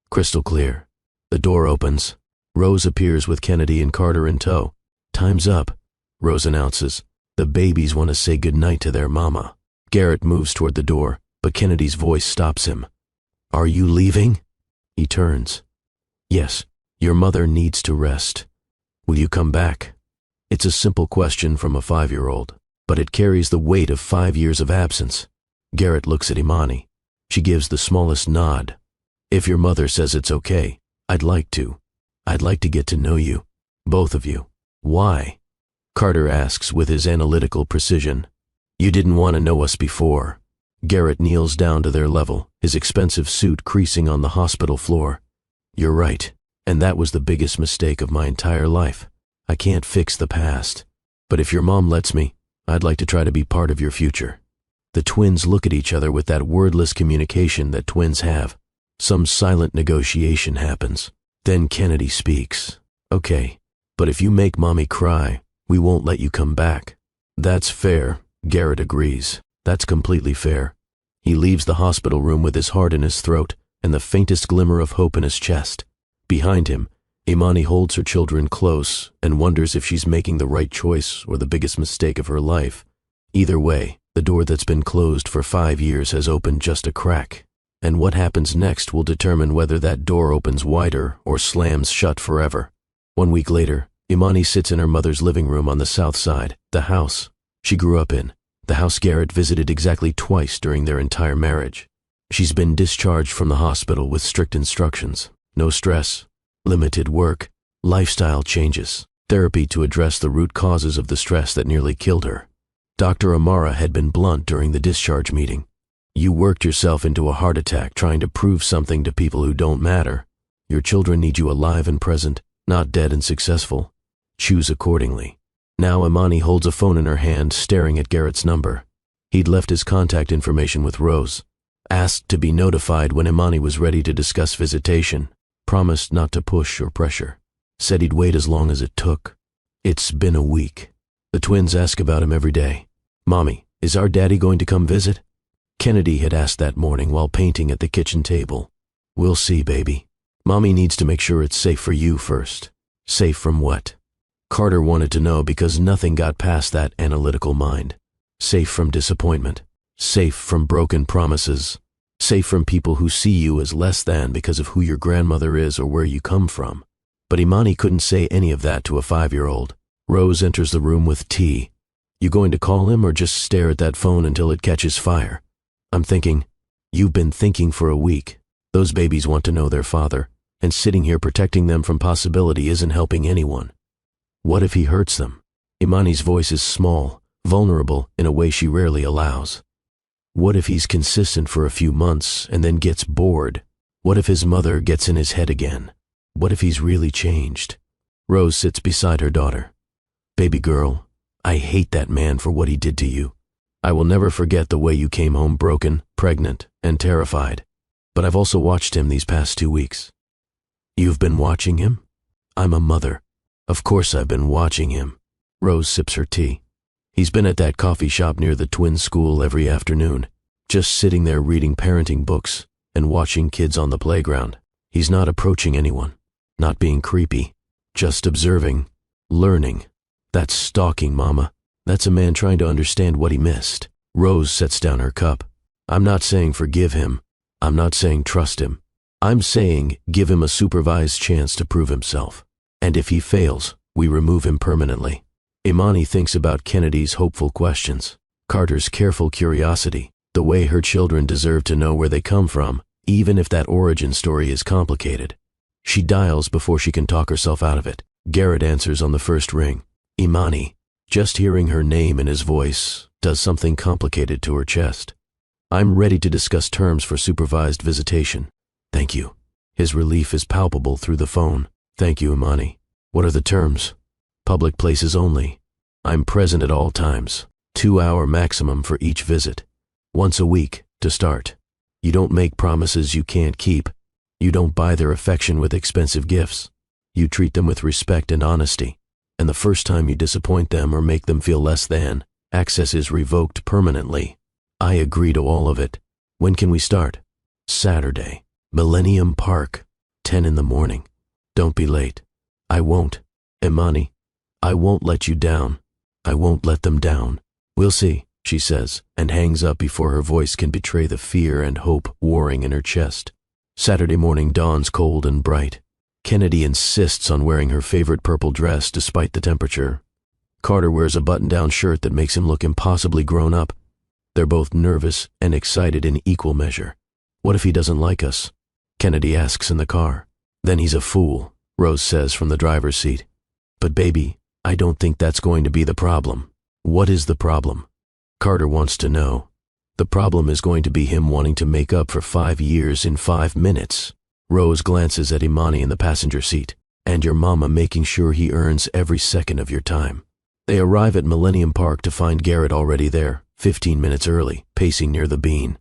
Speaker 1: Crystal clear. The door opens. Rose appears with Kennedy and Carter in tow. Time's up, Rose announces. The babies want to say goodnight to their mama. Garrett moves toward the door, but Kennedy's voice stops him. Are you leaving? He turns. Yes, your mother needs to rest. Will you come back? It's a simple question from a 5-year-old, but it carries the weight of 5 years of absence. Garrett looks at Imani. She gives the smallest nod. If your mother says it's okay, I'd like to. I'd like to get to know you. Both of you. Why? Carter asks with his analytical precision. You didn't want to know us before. Garrett kneels down to their level, his expensive suit creasing on the hospital floor. You're right, and that was the biggest mistake of my entire life. I can't fix the past. But if your mom lets me, I'd like to try to be part of your future. The twins look at each other with that wordless communication that twins have. Some silent negotiation happens. Then Kennedy speaks. Okay, but if you make mommy cry, we won't let you come back. That's fair, Garrett agrees. That's completely fair. He leaves the hospital room with his heart in his throat and the faintest glimmer of hope in his chest. Behind him, Imani holds her children close and wonders if she's making the right choice or the biggest mistake of her life. Either way, the door that's been closed for 5 years has opened just a crack, and what happens next will determine whether that door opens wider or slams shut forever. 1 week later, Imani sits in her mother's living room on the south side, the house she grew up in, the house Garrett visited exactly twice during their entire marriage. She's been discharged from the hospital with strict instructions: no stress, limited work, lifestyle changes, therapy to address the root causes of the stress that nearly killed her. Dr. Amara had been blunt during the discharge meeting. You worked yourself into a heart attack trying to prove something to people who don't matter. Your children need you alive and present, not dead and successful. Choose accordingly. Now Imani holds a phone in her hand, staring at Garrett's number. He'd left his contact information with Rose, asked to be notified when Imani was ready to discuss visitation, promised not to push or pressure, said he'd wait as long as it took. It's been a week. The twins ask about him every day. "Mommy, is our daddy going to come visit?" Kennedy had asked that morning while painting at the kitchen table. "We'll see, baby. Mommy needs to make sure it's safe for you first." Safe from what? Carter wanted to know because nothing got past that analytical mind. Safe from disappointment. Safe from broken promises. Safe from people who see you as less than because of who your grandmother is or where you come from. But Imani couldn't say any of that to a 5-year-old. Rose enters the room with tea. "You going to call him or just stare at that phone until it catches fire?" "I'm thinking." "You've been thinking for a week. Those babies want to know their father, and sitting here protecting them from possibility isn't helping anyone. What if he hurts them?" Imani's voice is small, vulnerable in a way she rarely allows. "What if he's consistent for a few months and then gets bored? What if his mother gets in his head again? What if he's really changed?" Rose sits beside her daughter. "Baby girl, I hate that man for what he did to you. I will never forget the way you came home broken, pregnant, and terrified. But I've also watched him these past 2 weeks." "You've been watching him?" "I'm a mother. Of course I've been watching him." Rose sips her tea. "He's been at that coffee shop near the twin school every afternoon, just sitting there reading parenting books and watching kids on the playground. He's not approaching anyone, not being creepy, just observing, learning. That's stalking, Mama. That's a man trying to understand what he missed." Rose sets down her cup. "I'm not saying forgive him. I'm not saying trust him. I'm saying give him a supervised chance to prove himself. And if he fails, we remove him permanently." Imani thinks about Kennedy's hopeful questions, Carter's careful curiosity, the way her children deserve to know where they come from, even if that origin story is complicated. She dials before she can talk herself out of it. Garrett answers on the first ring. Imani. Just hearing her name and his voice does something complicated to her chest. "I'm ready to discuss terms for supervised visitation." "Thank you." His relief is palpable through the phone. "Thank you, Imani. What are the terms?" "Public places only. I'm present at all times. 2-hour maximum for each visit. Once a week, to start. You don't make promises you can't keep. You don't buy their affection with expensive gifts. You treat them with respect and honesty. And the first time you disappoint them or make them feel less than, access is revoked permanently." "I agree to all of it. When can we start?" "Saturday. Millennium Park. 10 in the morning. Don't be late." "I won't. Imani, I won't let you down. I won't let them down." "We'll see," she says, and hangs up before her voice can betray the fear and hope warring in her chest. Saturday morning dawns cold and bright. Kennedy insists on wearing her favorite purple dress despite the temperature. Carter wears a button-down shirt that makes him look impossibly grown up. They're both nervous and excited in equal measure. "What if he doesn't like us?" Kennedy asks in the car. "Then he's a fool," Rose says from the driver's seat. "But baby, I don't think that's going to be the problem." "What is the problem?" Carter wants to know. "The problem is going to be him wanting to make up for 5 years in 5 minutes. Rose glances at Imani in the passenger seat. "And your mama making sure he earns every second of your time." They arrive at Millennium Park to find Garrett already there, 15 minutes early, pacing near the bean.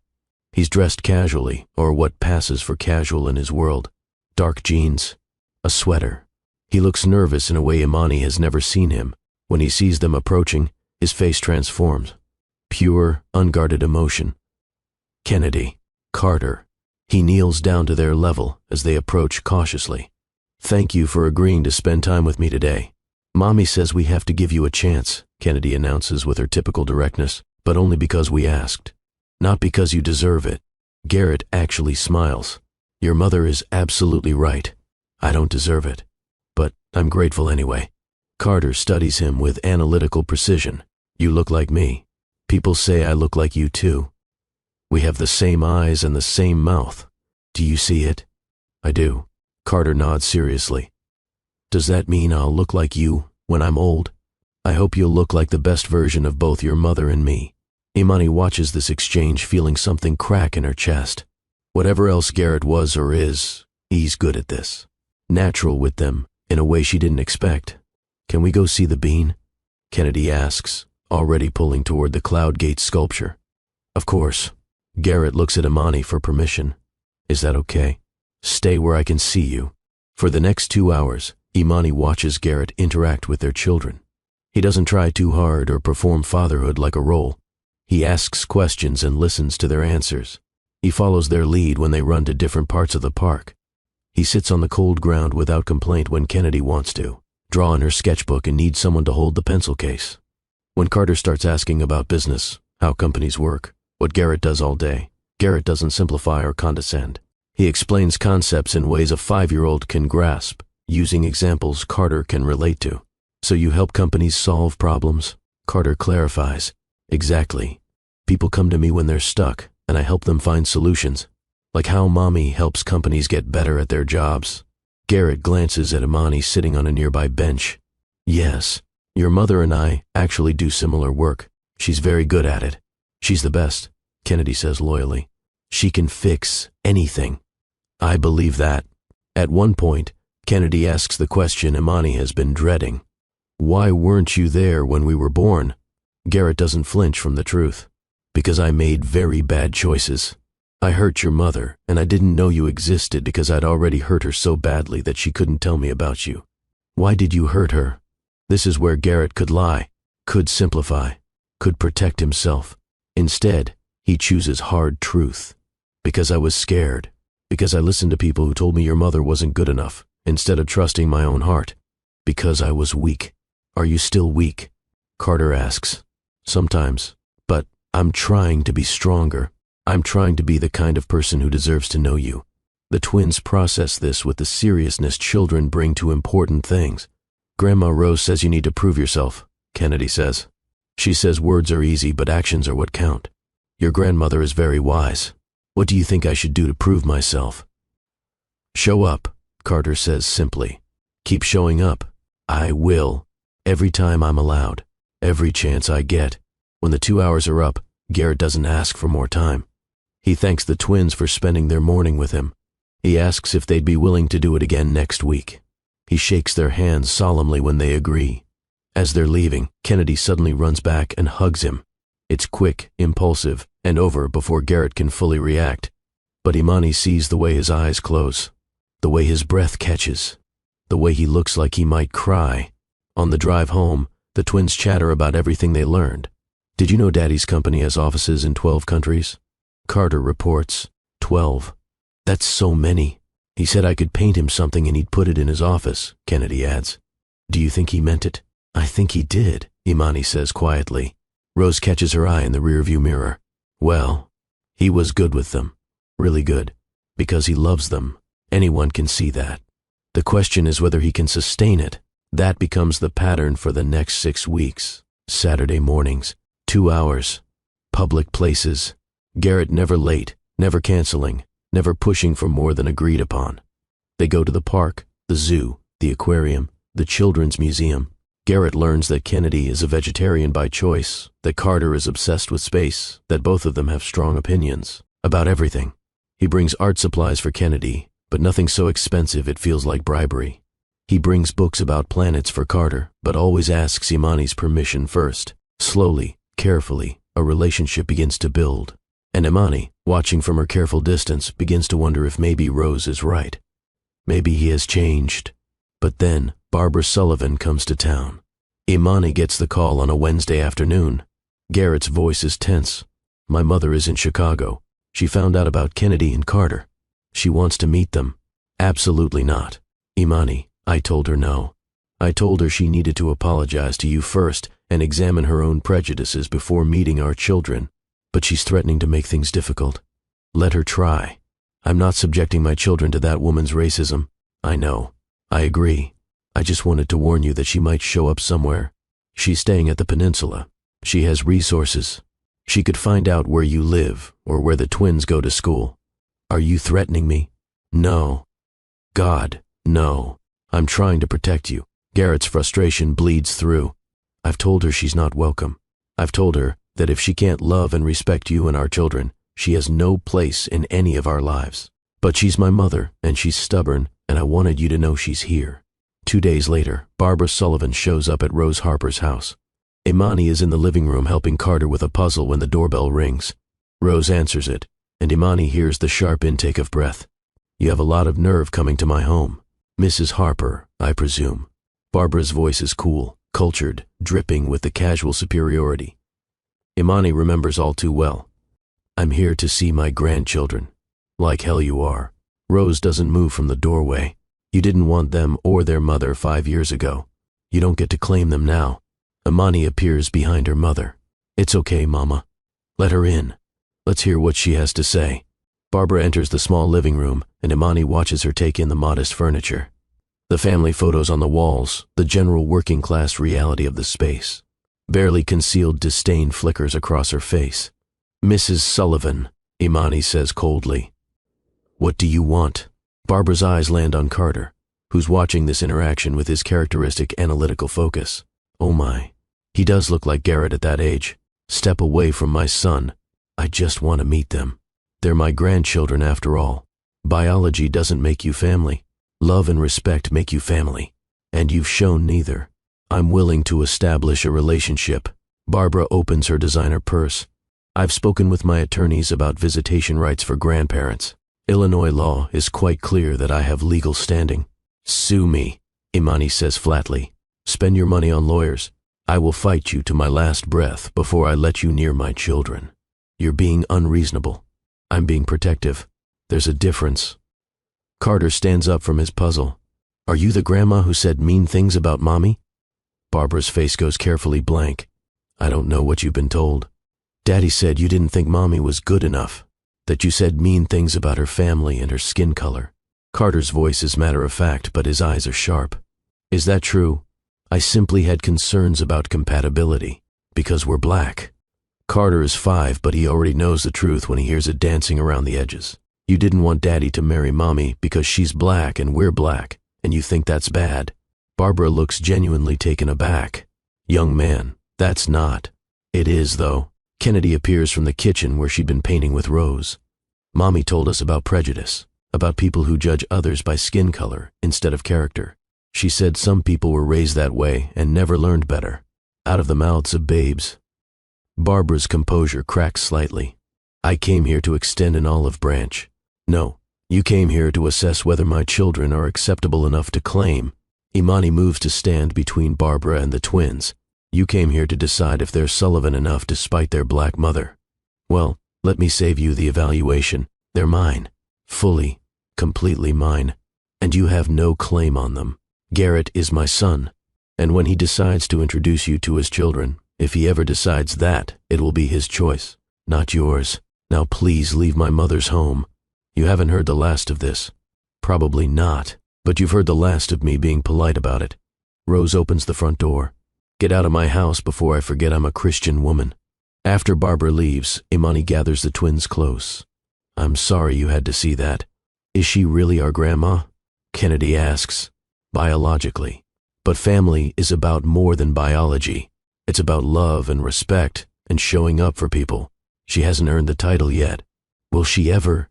Speaker 1: He's dressed casually, or what passes for casual in his world. Dark jeans, a sweater. He looks nervous in a way Imani has never seen him. When he sees them approaching, his face transforms. Pure, unguarded emotion. Kennedy, Carter. He kneels down to their level as they approach cautiously. "Thank you for agreeing to spend time with me today. Mommy says we have to give you a chance," Kennedy announces with her typical directness, "but only because we asked. Not because you deserve it. Garrett actually smiles. Your mother is absolutely right. I don't deserve it. But I'm grateful anyway. Carter studies him with analytical precision. You look like me. People say I look like you too. We have the same eyes and the same mouth. Do you see it? I do. Carter nods seriously. Does that mean I'll look like you when I'm old? I hope you'll look like the best version of both your mother and me. Imani watches this exchange, feeling something crack in her chest. Whatever else Garrett was or is, he's good at this. Natural with them, in a way she didn't expect. Can we go see the bean? Kennedy asks, already pulling toward the Cloud Gate sculpture. Of course. Garrett looks at Imani for permission. Is that okay? Stay where I can see you. For the next 2 hours, Imani watches Garrett interact with their children. He doesn't try too hard or perform fatherhood like a role. He asks questions and listens to their answers. He follows their lead when they run to different parts of the park. He sits on the cold ground without complaint when Kennedy wants to, draw in her sketchbook and needs someone to hold the pencil case. When Carter starts asking about business, how companies work, what Garrett does all day, Garrett doesn't simplify or condescend. He explains concepts in ways a 5-year-old can grasp, using examples Carter can relate to. So you help companies solve problems? Carter clarifies. Exactly. People come to me when they're stuck, and I help them find solutions. Like how Mommy helps companies get better at their jobs. Garrett glances at Imani sitting on a nearby bench. Yes, your mother and I actually do similar work. She's very good at it. She's the best, Kennedy says loyally. She can fix anything. I believe that. At one point, Kennedy asks the question Imani has been dreading. Why weren't you there when we were born? Garrett doesn't flinch from the truth. Because I made very bad choices. I hurt your mother, and I didn't know you existed because I'd already hurt her so badly that she couldn't tell me about you. Why did you hurt her? This is where Garrett could lie, could simplify, could protect himself. Instead, he chooses hard truth. Because I was scared. Because I listened to people who told me your mother wasn't good enough, instead of trusting my own heart. Because I was weak. Are you still weak? Carter asks. Sometimes. But I'm trying to be stronger. I'm trying to be the kind of person who deserves to know you. The twins process this with the seriousness children bring to important things. Grandma Rose says you need to prove yourself, Kennedy says. She says words are easy, but actions are what count. Your grandmother is very wise. What do you think I should do to prove myself? Show up, Carter says simply. Keep showing up. I will. Every time I'm allowed. Every chance I get. When the 2 hours are up, Garrett doesn't ask for more time. He thanks the twins for spending their morning with him. He asks if they'd be willing to do it again next week. He shakes their hands solemnly when they agree. As they're leaving, Kennedy suddenly runs back and hugs him. It's quick, impulsive, and over before Garrett can fully react. But Imani sees the way his eyes close, the way his breath catches, the way he looks like he might cry. On the drive home, the twins chatter about everything they learned. Did you know Daddy's company has offices in 12 countries? Carter reports. 12. That's so many. He said I could paint him something and he'd put it in his office, Kennedy adds. Do you think he meant it? I think he did, Imani says quietly. Rose catches her eye in the rearview mirror. Well, he was good with them. Really good. Because he loves them. Anyone can see that. The question is whether he can sustain it. That becomes the pattern for the next 6 weeks. Saturday mornings. 2 hours. Public places. Garrett never late, never canceling, never pushing for more than agreed upon. They go to the park, the zoo, the aquarium, the children's museum. Garrett learns that Kennedy is a vegetarian by choice, that Carter is obsessed with space, that both of them have strong opinions about everything. He brings art supplies for Kennedy, but nothing so expensive it feels like bribery. He brings books about planets for Carter, but always asks Imani's permission first. Slowly, carefully, a relationship begins to build. And Imani, watching from her careful distance, begins to wonder if maybe Rose is right. Maybe he has changed. But then, Barbara Sullivan comes to town. Imani gets the call on a Wednesday afternoon. Garrett's voice is tense. My mother is in Chicago. She found out about Kennedy and Carter. She wants to meet them. Absolutely not. Imani, I told her no. I told her she needed to apologize to you first and examine her own prejudices before meeting our children. But she's threatening to make things difficult. Let her try. I'm not subjecting my children to that woman's racism. I know. I agree. I just wanted to warn you that she might show up somewhere. She's staying at the peninsula. She has resources. She could find out where you live or where the twins go to school. Are you threatening me? No. God, no. I'm trying to protect you. Garrett's frustration bleeds through. I've told her she's not welcome. I've told her that if she can't love and respect you and our children, she has no place in any of our lives. But she's my mother, and she's stubborn, and I wanted you to know she's here. 2 days later, Barbara Sullivan shows up at Rose Harper's house. Imani is in the living room helping Carter with a puzzle when the doorbell rings. Rose answers it, and Imani hears the sharp intake of breath. You have a lot of nerve coming to my home. Mrs. Harper, I presume. Barbara's voice is cool, cultured, dripping with the casual superiority. Imani remembers all too well. I'm here to see my grandchildren. Like hell you are. Rose doesn't move from the doorway. You didn't want them or their mother 5 years ago. You don't get to claim them now. Imani appears behind her mother. It's okay, Mama. Let her in. Let's hear what she has to say. Barbara enters the small living room, and Imani watches her take in the modest furniture. The family photos on the walls, the general working-class reality of the space. Barely concealed disdain flickers across her face. Mrs. Sullivan, Imani says coldly. What do you want? Barbara's eyes land on Carter, who's watching this interaction with his characteristic analytical focus. Oh my, he does look like Garrett at that age. Step away from my son. I just want to meet them. They're my grandchildren after all. Biology doesn't make you family. Love and respect make you family. And you've shown neither. I'm willing to establish a relationship. Barbara opens her designer purse. I've spoken with my attorneys about visitation rights for grandparents. Illinois law is quite clear that I have legal standing. Sue me, Imani says flatly. Spend your money on lawyers. I will fight you to my last breath before I let you near my children. You're being unreasonable. I'm being protective. There's a difference. Carter stands up from his puzzle. Are you the grandma who said mean things about Mommy? Barbara's face goes carefully blank. I don't know what you've been told. Daddy said you didn't think Mommy was good enough, that you said mean things about her family and her skin color. Carter's voice is matter-of-fact, but his eyes are sharp. Is that true? I simply had concerns about compatibility, because we're black. Carter is 5, but he already knows the truth when he hears it dancing around the edges. You didn't want Daddy to marry Mommy because she's black and we're black, and you think that's bad. Barbara looks genuinely taken aback. Young man, that's not. It is, though. Kennedy appears from the kitchen where she'd been painting with Rose. Mommy told us about prejudice, about people who judge others by skin color instead of character. She said some people were raised that way and never learned better, out of the mouths of babes. Barbara's composure cracks slightly. I came here to extend an olive branch. No, you came here to assess whether my children are acceptable enough to claim. Imani moves to stand between Barbara and the twins. You came here to decide if they're Sullivan enough despite their black mother. Well, let me save you the evaluation. They're mine. Fully, completely mine. And you have no claim on them. Garrett is my son. And when he decides to introduce you to his children, if he ever decides that, it will be his choice, not yours. Now please leave my mother's home. You haven't heard the last of this. Probably not, but you've heard the last of me being polite about it. Rose opens the front door. Get out of my house before I forget I'm a Christian woman. After Barbara leaves, Imani gathers the twins close. I'm sorry you had to see that. Is she really our grandma? Kennedy asks. Biologically. But family is about more than biology. It's about love and respect and showing up for people. She hasn't earned the title yet. Will she ever?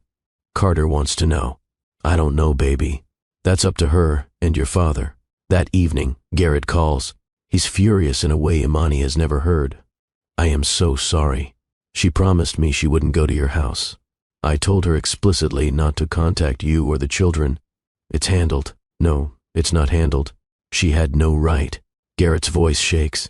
Speaker 1: Carter wants to know. I don't know, baby. That's up to her and your father. That evening, Garrett calls. He's furious in a way Imani has never heard. I am so sorry. She promised me she wouldn't go to your house. I told her explicitly not to contact you or the children. It's handled. No, it's not handled. She had no right. Garrett's voice shakes.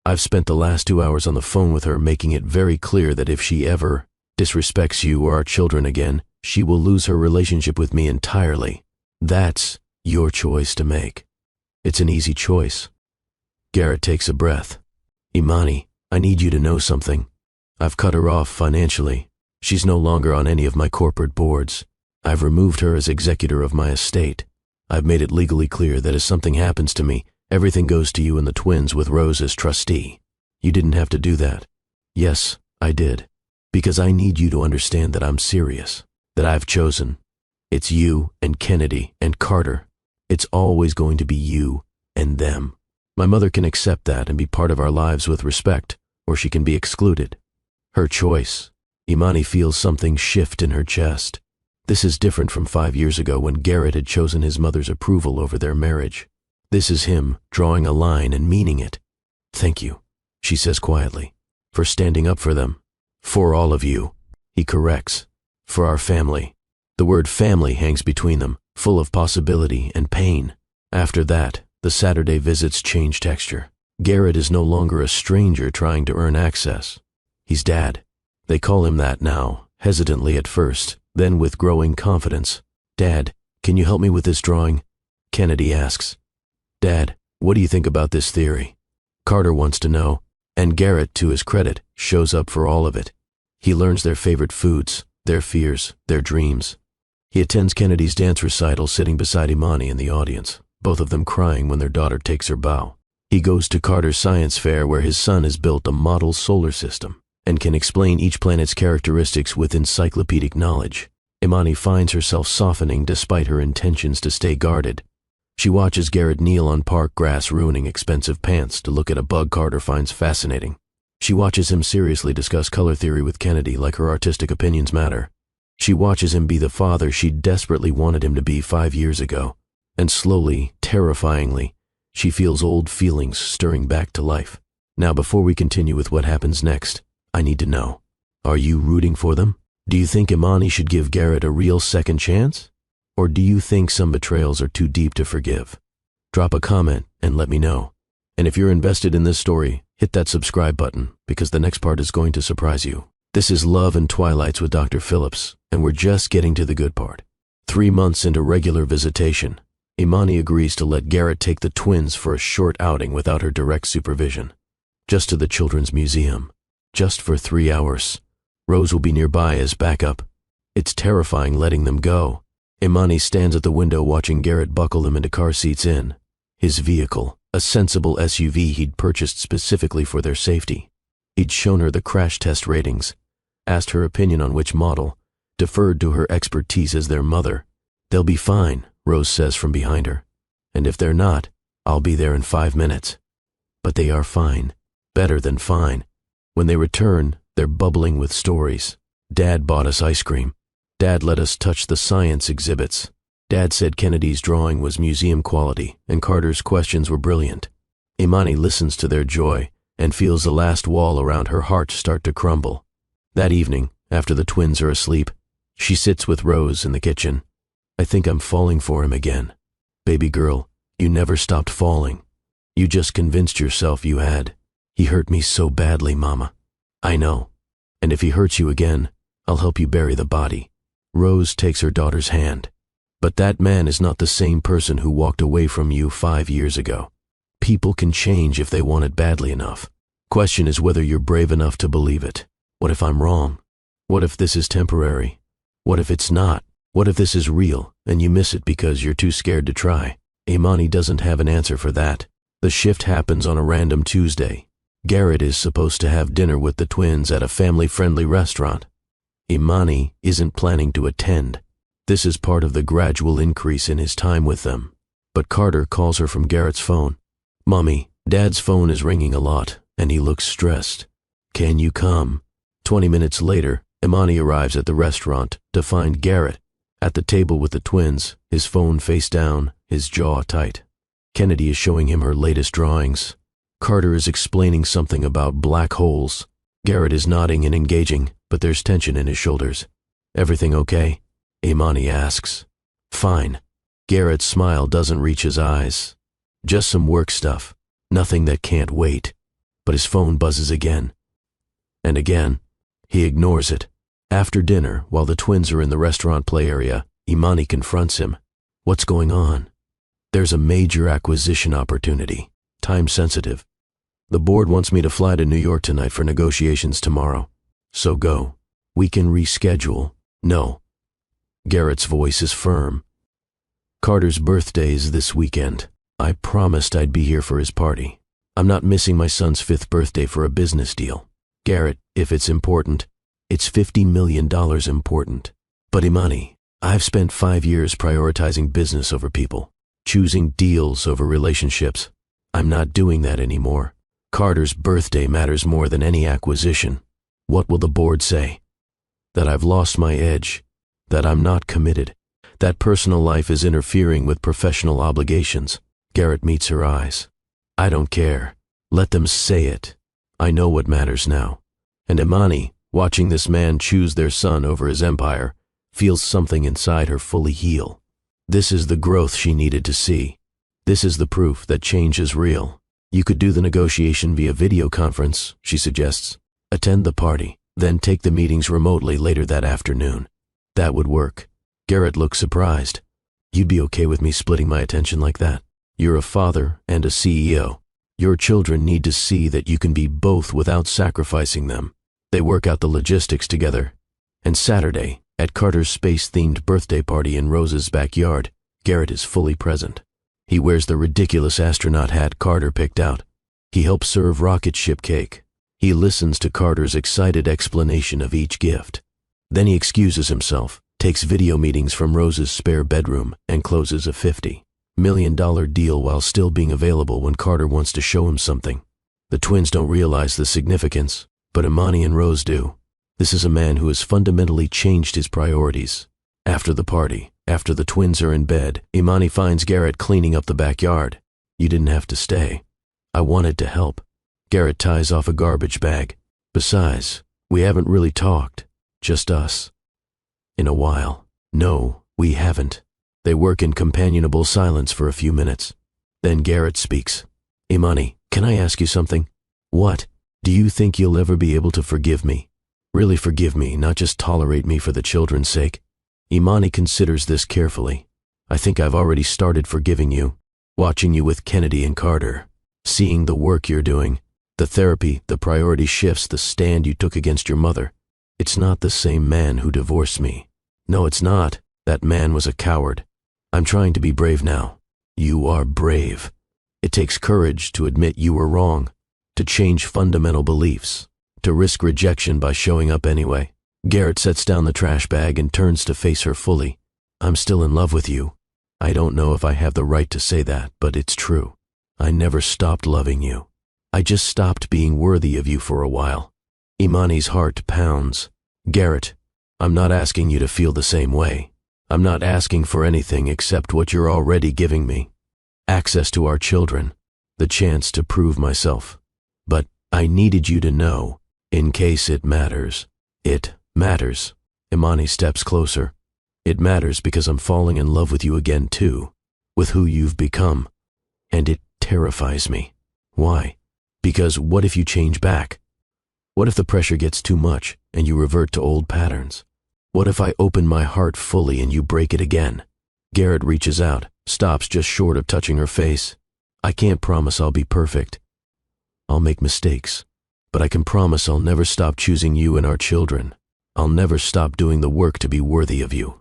Speaker 1: I've spent the last 2 hours on the phone with her making it very clear that if she ever disrespects you or our children again, she will lose her relationship with me entirely. That's your choice to make. It's an easy choice. Garrett takes a breath. Imani, I need you to know something. I've cut her off financially. She's no longer on any of my corporate boards. I've removed her as executor of my estate. I've made it legally clear that if something happens to me, everything goes to you and the twins with Rose as trustee. You didn't have to do that. Yes, I did. Because I need you to understand that I'm serious, that I've chosen. It's you and Kennedy and Carter. It's always going to be you and them. My mother can accept that and be part of our lives with respect, or she can be excluded. Her choice. Imani feels something shift in her chest. This is different from 5 years ago when Garrett had chosen his mother's approval over their marriage. This is him drawing a line and meaning it. Thank you, she says quietly, for standing up for them. For all of you, he corrects. For our family. The word family hangs between them, full of possibility and pain. After that, the Saturday visits change texture. Garrett is no longer a stranger trying to earn access. He's Dad. They call him that now, hesitantly at first, then with growing confidence. Dad, can you help me with this drawing? Kennedy asks. Dad, what do you think about this theory? Carter wants to know, and Garrett, to his credit, shows up for all of it. He learns their favorite foods, their fears, their dreams. He attends Kennedy's dance recital sitting beside Imani in the audience, both of them crying when their daughter takes her bow. He goes to Carter's science fair where his son has built a model solar system and can explain each planet's characteristics with encyclopedic knowledge. Imani finds herself softening despite her intentions to stay guarded. She watches Garrett kneel on park grass ruining expensive pants to look at a bug Carter finds fascinating. She watches him seriously discuss color theory with Kennedy like her artistic opinions matter. She watches him be the father she desperately wanted him to be 5 years ago. And slowly, terrifyingly, she feels old feelings stirring back to life. Now, before we continue with what happens next, I need to know. Are you rooting for them? Do you think Imani should give Garrett a real second chance? Or do you think some betrayals are too deep to forgive? Drop a comment and let me know. And if you're invested in this story, hit that subscribe button because the next part is going to surprise you. This is Love and Twilights with Dr. Phillips, and we're just getting to the good part. 3 months into regular visitation, Imani agrees to let Garrett take the twins for a short outing without her direct supervision. Just to the Children's Museum. Just for 3 hours. Rose will be nearby as backup. It's terrifying letting them go. Imani stands at the window watching Garrett buckle them into car seats in his vehicle, a sensible SUV he'd purchased specifically for their safety. He'd shown her the crash test ratings, asked her opinion on which model, deferred to her expertise as their mother. They'll be fine, Rose says from behind her. And if they're not, I'll be there in 5 minutes. But they are fine. Better than fine. When they return, they're bubbling with stories. Dad bought us ice cream. Dad let us touch the science exhibits. Dad said Kennedy's drawing was museum quality and Carter's questions were brilliant. Imani listens to their joy and feels the last wall around her heart start to crumble. That evening, after the twins are asleep, she sits with Rose in the kitchen. I think I'm falling for him again. Baby girl, you never stopped falling. You just convinced yourself you had. He hurt me so badly, Mama. I know. And if he hurts you again, I'll help you bury the body. Rose takes her daughter's hand. But that man is not the same person who walked away from you 5 years ago. People can change if they want it badly enough. Question is whether you're brave enough to believe it. What if I'm wrong? What if this is temporary? What if it's not? What if this is real and you miss it because you're too scared to try? Imani doesn't have an answer for that. The shift happens on a random Tuesday. Garrett is supposed to have dinner with the twins at a family-friendly restaurant. Imani isn't planning to attend. This is part of the gradual increase in his time with them. But Carter calls her from Garrett's phone. Mommy, Dad's phone is ringing a lot, and he looks stressed. Can you come? 20 minutes later, Imani arrives at the restaurant to find Garrett at the table with the twins, his phone face down, his jaw tight. Kennedy is showing him her latest drawings. Carter is explaining something about black holes. Garrett is nodding and engaging, but there's tension in his shoulders. Everything okay? Imani asks. Fine. Garrett's smile doesn't reach his eyes. Just some work stuff. Nothing that can't wait. But his phone buzzes again. And again. He ignores it. After dinner, while the twins are in the restaurant play area, Imani confronts him. What's going on? There's a major acquisition opportunity. Time sensitive. The board wants me to fly to New York tonight for negotiations tomorrow. So go. We can reschedule. No. Garrett's voice is firm. Carter's birthday is this weekend. I promised I'd be here for his party. I'm not missing my son's 5th birthday for a business deal. Garrett, if it's important, it's $50 million important. But Imani, I've spent 5 years prioritizing business over people, choosing deals over relationships. I'm not doing that anymore. Carter's birthday matters more than any acquisition. What will the board say? That I've lost my edge, that I'm not committed, that personal life is interfering with professional obligations. Garrett meets her eyes. I don't care. Let them say it. I know what matters now. And Imani, watching this man choose their son over his empire, feels something inside her fully heal. This is the growth she needed to see. This is the proof that change is real. You could do the negotiation via video conference, she suggests. Attend the party, then take the meetings remotely later that afternoon. That would work. Garrett looks surprised. You'd be okay with me splitting my attention like that? You're a father and a CEO. Your children need to see that you can be both without sacrificing them. They work out the logistics together. And Saturday, at Carter's space-themed birthday party in Rose's backyard, Garrett is fully present. He wears the ridiculous astronaut hat Carter picked out. He helps serve rocket ship cake. He listens to Carter's excited explanation of each gift. Then he excuses himself, takes video meetings from Rose's spare bedroom, and closes a $50 million deal while still being available when Carter wants to show him something. The twins don't realize the significance, but Imani and Rose do. This is a man who has fundamentally changed his priorities. After the party, after the twins are in bed, Imani finds Garrett cleaning up the backyard. You didn't have to stay. I wanted to help. Garrett ties off a garbage bag. Besides, we haven't really talked. Just us. In a while. No, we haven't. They work in companionable silence for a few minutes. Then Garrett speaks. Imani, can I ask you something? What? Do you think you'll ever be able to forgive me? Really forgive me, not just tolerate me for the children's sake? Imani considers this carefully. I think I've already started forgiving you. Watching you with Kennedy and Carter. Seeing the work you're doing. The therapy, the priority shifts, the stand you took against your mother. It's not the same man who divorced me. No, it's not. That man was a coward. I'm trying to be brave now. You are brave. It takes courage to admit you were wrong, to change fundamental beliefs, to risk rejection by showing up anyway. Garrett sets down the trash bag and turns to face her fully. I'm still in love with you. I don't know if I have the right to say that, but it's true. I never stopped loving you. I just stopped being worthy of you for a while. Imani's heart pounds. Garrett, I'm not asking you to feel the same way. I'm not asking for anything except what you're already giving me. Access to our children, the chance to prove myself. But I needed you to know, in case it matters. It matters. Imani steps closer. It matters because I'm falling in love with you again too, with who you've become. And it terrifies me. Why? Because what if you change back? What if the pressure gets too much and you revert to old patterns? What if I open my heart fully and you break it again? Garrett reaches out, stops just short of touching her face. I can't promise I'll be perfect. I'll make mistakes, but I can promise I'll never stop choosing you and our children. I'll never stop doing the work to be worthy of you.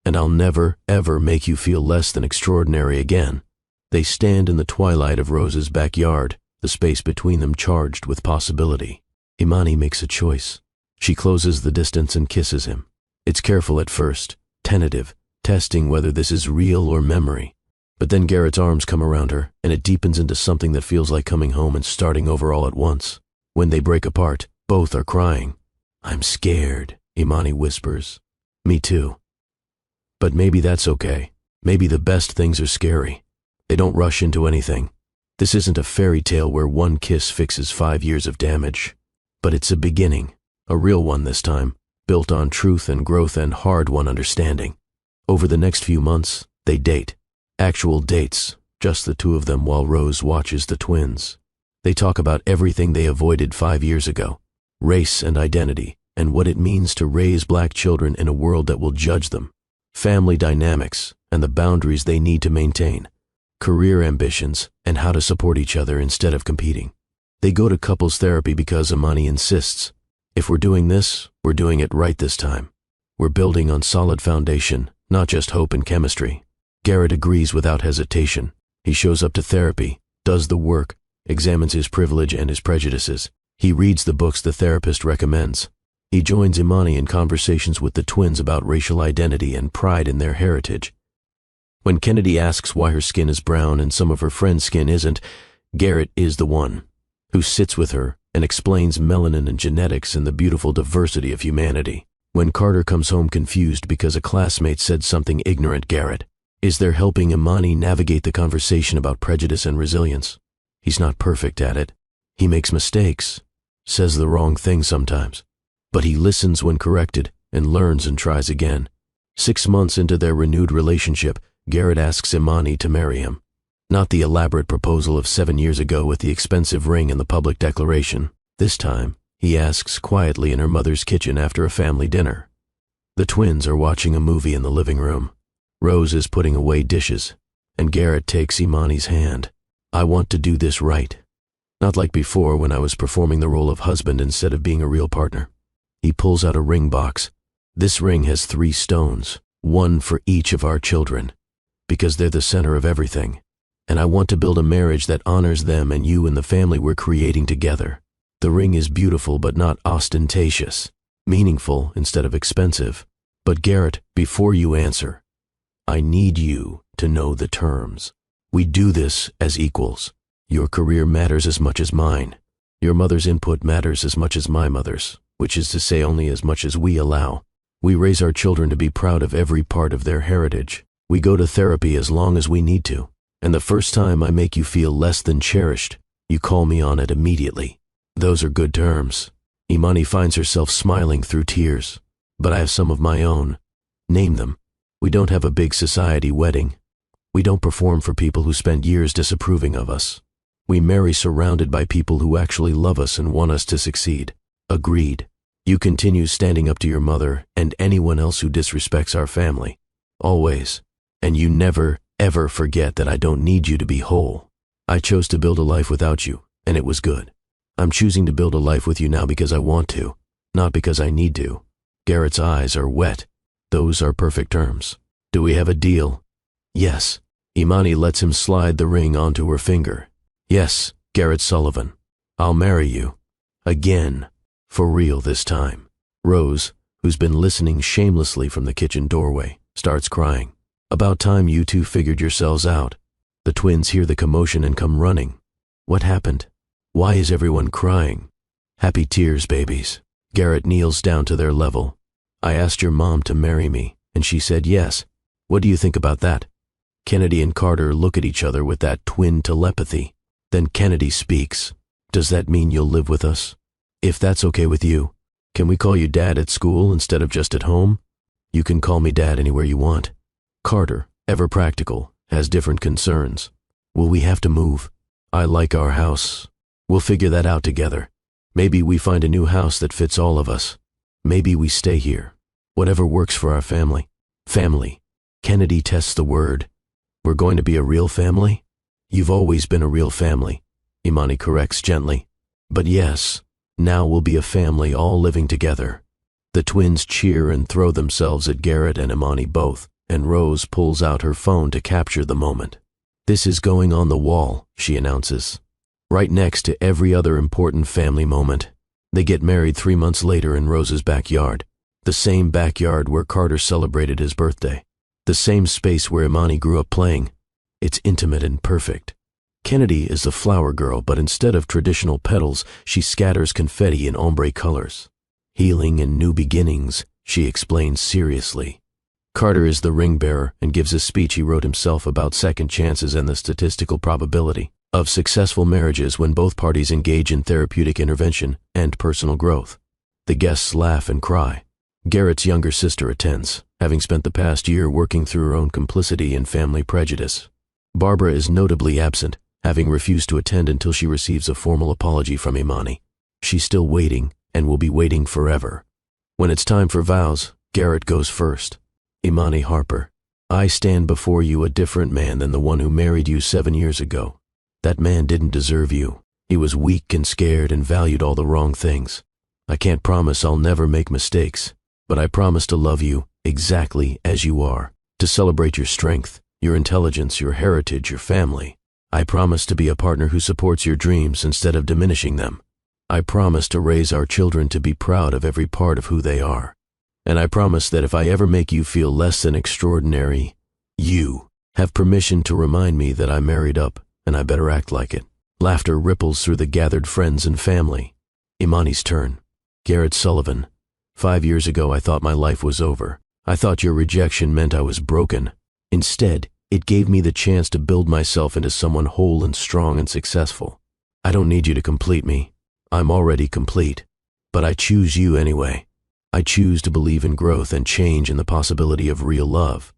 Speaker 1: And I'll never, ever make you feel less than extraordinary again. They stand in the twilight of Rose's backyard, the space between them charged with possibility. Imani makes a choice. She closes the distance and kisses him. It's careful at first, tentative, testing whether this is real or memory. But then Garrett's arms come around her, and it deepens into something that feels like coming home and starting over all at once. When they break apart, both are crying. I'm scared, Imani whispers. Me too. But maybe that's okay. Maybe the best things are scary. They don't rush into anything. This isn't a fairy tale where one kiss fixes 5 years of damage. But it's a beginning, a real one this time, built on truth and growth and hard-won understanding. Over the next few months, they date. Actual dates, just the two of them while Rose watches the twins. They talk about everything they avoided 5 years ago, race and identity, and what it means to raise black children in a world that will judge them, family dynamics, and the boundaries they need to maintain, career ambitions, and how to support each other instead of competing. They go to couples therapy because Imani insists. If we're doing this, we're doing it right this time. We're building on solid foundation, not just hope and chemistry. Garrett agrees without hesitation. He shows up to therapy, does the work, examines his privilege and his prejudices. He reads the books the therapist recommends. He joins Imani in conversations with the twins about racial identity and pride in their heritage. When Kennedy asks why her skin is brown and some of her friends' skin isn't, Garrett is the one who sits with her and explains melanin and genetics and the beautiful diversity of humanity. When Carter comes home confused because a classmate said something ignorant, Garrett is there helping Imani navigate the conversation about prejudice and resilience. He's not perfect at it. He makes mistakes, says the wrong thing sometimes, but he listens when corrected and learns and tries again. 6 months into their renewed relationship, Garrett asks Imani to marry him. Not the elaborate proposal of 7 years ago with the expensive ring and the public declaration. This time, he asks quietly in her mother's kitchen after a family dinner. The twins are watching a movie in the living room. Rose is putting away dishes, and Garrett takes Imani's hand. I want to do this right. Not like before when I was performing the role of husband instead of being a real partner. He pulls out a ring box. This ring has 3 stones, one for each of our children, because they're the center of everything. And I want to build a marriage that honors them and you and the family we're creating together. The ring is beautiful but not ostentatious, meaningful instead of expensive. But Garrett, before you answer, I need you to know the terms. We do this as equals. Your career matters as much as mine. Your mother's input matters as much as my mother's, which is to say only as much as we allow. We raise our children to be proud of every part of their heritage. We go to therapy as long as we need to. And the first time I make you feel less than cherished, you call me on it immediately. Those are good terms. Imani finds herself smiling through tears. But I have some of my own. Name them. We don't have a big society wedding. We don't perform for people who spent years disapproving of us. We marry surrounded by people who actually love us and want us to succeed. Agreed. You continue standing up to your mother and anyone else who disrespects our family. Always. And you never, ever forget that I don't need you to be whole. I chose to build a life without you, and it was good. I'm choosing to build a life with you now because I want to, not because I need to. Garrett's eyes are wet. Those are perfect terms. Do we have a deal? Yes. Imani lets him slide the ring onto her finger. Yes, Garrett Sullivan. I'll marry you. Again. For real this time. Rose, who's been listening shamelessly from the kitchen doorway, starts crying. About time you two figured yourselves out. The twins hear the commotion and come running. What happened? Why is everyone crying? Happy tears, babies. Garrett kneels down to their level. I asked your mom to marry me, and she said yes. What do you think about that? Kennedy and Carter look at each other with that twin telepathy. Then Kennedy speaks. Does that mean you'll live with us? If that's okay with you, can we call you Dad at school instead of just at home? You can call me Dad anywhere you want. Carter, ever practical, has different concerns. Will we have to move? I like our house. We'll figure that out together. Maybe we find a new house that fits all of us. Maybe we stay here. Whatever works for our family. Family. Kennedy tests the word. We're going to be a real family? You've always been a real family, Imani corrects gently. But yes, now we'll be a family all living together. The twins cheer and throw themselves at Garrett and Imani both, and Rose pulls out her phone to capture the moment. This is going on the wall, she announces. Right next to every other important family moment. They get married 3 months later in Rose's backyard. The same backyard where Carter celebrated his birthday. The same space where Imani grew up playing. It's intimate and perfect. Kennedy is the flower girl, but instead of traditional petals, she scatters confetti in ombre colors. Healing and new beginnings, she explains seriously. Carter is the ring bearer and gives a speech he wrote himself about second chances and the statistical probability of successful marriages when both parties engage in therapeutic intervention and personal growth. The guests laugh and cry. Garrett's younger sister attends, having spent the past year working through her own complicity and family prejudice. Barbara is notably absent, having refused to attend until she receives a formal apology from Imani. She's still waiting and will be waiting forever. When it's time for vows, Garrett goes first. Imani Harper, I stand before you a different man than the one who married you 7 years ago. That man didn't deserve you. He was weak and scared and valued all the wrong things. I can't promise I'll never make mistakes, but I promise to love you exactly as you are, to celebrate your strength, your intelligence, your heritage, your family. I promise to be a partner who supports your dreams instead of diminishing them. I promise to raise our children to be proud of every part of who they are. And I promise that if I ever make you feel less than extraordinary, you have permission to remind me that I married up and I better act like it. Laughter ripples through the gathered friends and family. Imani's turn. Garrett Sullivan. 5 years ago I thought my life was over. I thought your rejection meant I was broken. Instead, it gave me the chance to build myself into someone whole and strong and successful. I don't need you to complete me. I'm already complete. But I choose you anyway. I choose to believe in growth and change and the possibility of real love.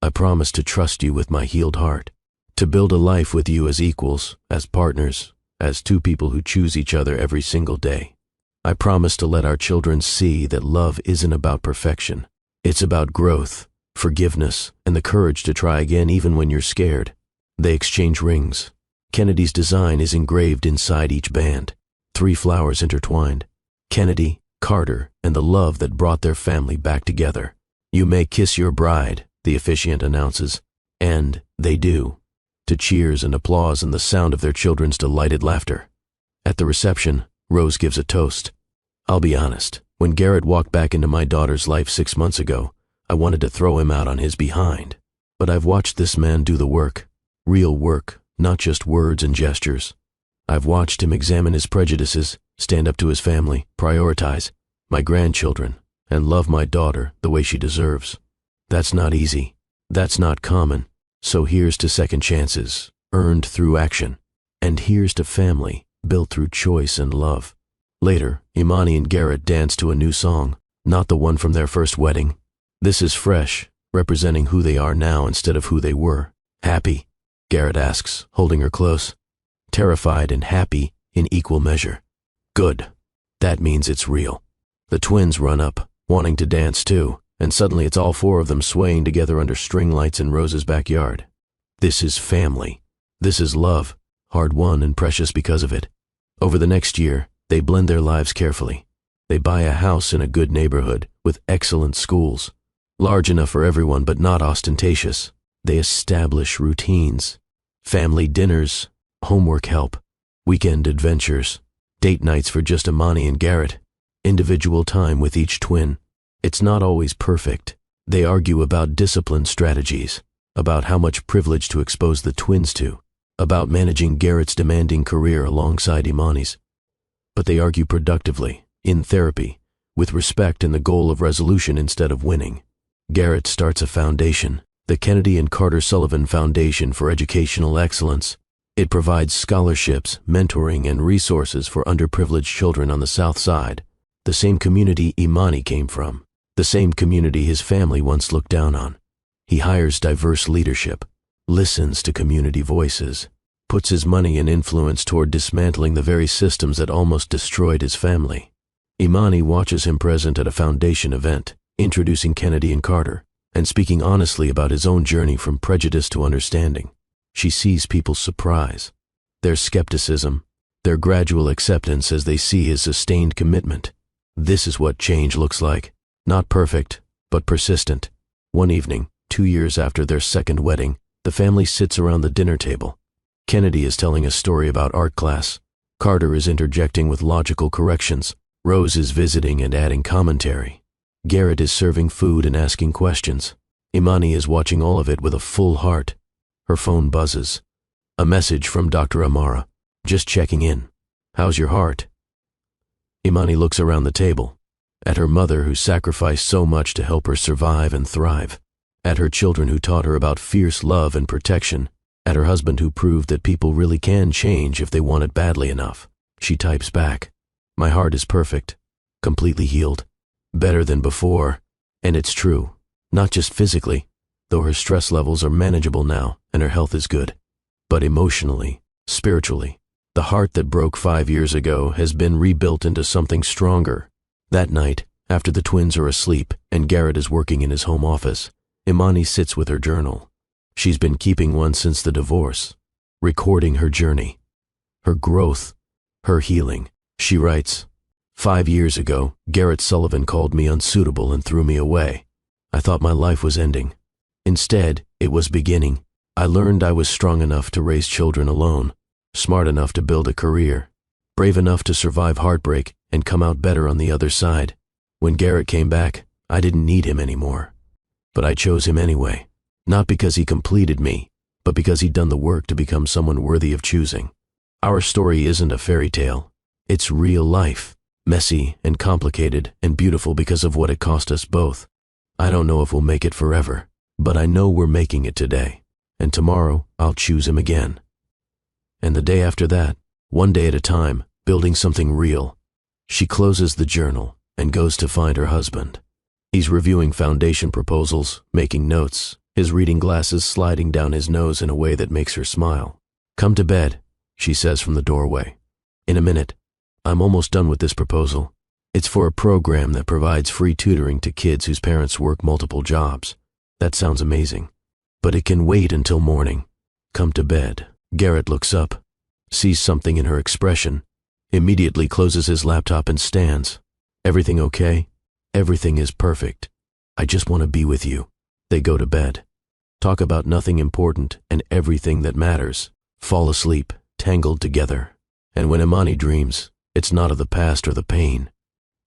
Speaker 1: I promise to trust you with my healed heart, to build a life with you as equals, as partners, as two people who choose each other every single day. I promise to let our children see that love isn't about perfection. It's about growth, forgiveness, and the courage to try again even when you're scared. They exchange rings. Kennedy's design is engraved inside each band. 3 flowers intertwined. Kennedy, Carter, and the love that brought their family back together. You may kiss your bride, the officiant announces, and they do, to cheers and applause and the sound of their children's delighted laughter. At the reception, Rose gives a toast. I'll be honest, when Garrett walked back into my daughter's life 6 months ago, I wanted to throw him out on his behind. But I've watched this man do the work, real work, not just words and gestures. I've watched him examine his prejudices, stand up to his family, prioritize my grandchildren, and love my daughter the way she deserves. That's not easy. That's not common. So here's to second chances, earned through action. And here's to family, built through choice and love. Later, Imani and Garrett dance to a new song, not the one from their first wedding. This is fresh, representing who they are now instead of who they were. Happy? Garrett asks, holding her close. Terrified and happy in equal measure. Good. That means it's real. The twins run up, wanting to dance too, and suddenly it's all 4 of them swaying together under string lights in Rose's backyard. This is family. This is love, hard-won and precious because of it. Over the next year, they blend their lives carefully. They buy a house in a good neighborhood with excellent schools, large enough for everyone but not ostentatious. They establish routines, family dinners, homework help, weekend adventures, date nights for just Imani and Garrett, individual time with each twin. It's not always perfect. They argue about discipline strategies, about how much privilege to expose the twins to, about managing Garrett's demanding career alongside Imani's. But they argue productively, in therapy, with respect and the goal of resolution instead of winning. Garrett starts a foundation, the Kennedy and Carter Sullivan Foundation for Educational Excellence. It provides scholarships, mentoring, and resources for underprivileged children on the South Side, the same community Imani came from, the same community his family once looked down on. He hires diverse leadership, listens to community voices, puts his money and influence toward dismantling the very systems that almost destroyed his family. Imani watches him present at a foundation event, introducing Kennedy and Carter, and speaking honestly about his own journey from prejudice to understanding. She sees people's surprise, their skepticism, their gradual acceptance as they see his sustained commitment. This is what change looks like. Not perfect, but persistent. One evening, 2 years after their second wedding, the family sits around the dinner table. Kennedy is telling a story about art class. Carter is interjecting with logical corrections. Rose is visiting and adding commentary. Garrett is serving food and asking questions. Imani is watching all of it with a full heart. Her phone buzzes. A message from Dr. Amara. Just checking in. How's your heart? Imani looks around the table. At her mother who sacrificed so much to help her survive and thrive. At her children who taught her about fierce love and protection. At her husband who proved that people really can change if they want it badly enough. She types back. My heart is perfect. Completely healed. Better than before. And it's true. Not just physically, though her stress levels are manageable now and her health is good. But emotionally, spiritually, the heart that broke 5 years ago has been rebuilt into something stronger. That night, after the twins are asleep and Garrett is working in his home office, Imani sits with her journal. She's been keeping one since the divorce, recording her journey, her growth, her healing. She writes, 5 years ago, Garrett Sullivan called me unsuitable and threw me away. I thought my life was ending. Instead, it was beginning. I learned I was strong enough to raise children alone, smart enough to build a career, brave enough to survive heartbreak and come out better on the other side. When Garrett came back, I didn't need him anymore. But I chose him anyway, not because he completed me, but because he'd done the work to become someone worthy of choosing. Our story isn't a fairy tale. It's real life, messy and complicated and beautiful because of what it cost us both. I don't know if we'll make it forever, but I know we're making it today. And tomorrow, I'll choose him again. And the day after that, one day at a time, building something real. She closes the journal and goes to find her husband. He's reviewing foundation proposals, making notes, his reading glasses sliding down his nose in a way that makes her smile. "Come to bed," she says from the doorway. "In a minute. I'm almost done with this proposal. It's for a program that provides free tutoring to kids whose parents work multiple jobs. That sounds amazing. But it can wait until morning. Come to bed." Garrett looks up, sees something in her expression, immediately closes his laptop and stands. "Everything okay?" "Everything is perfect. I just want to be with you." They go to bed. Talk about nothing important and everything that matters. Fall asleep, tangled together. And when Imani dreams, it's not of the past or the pain.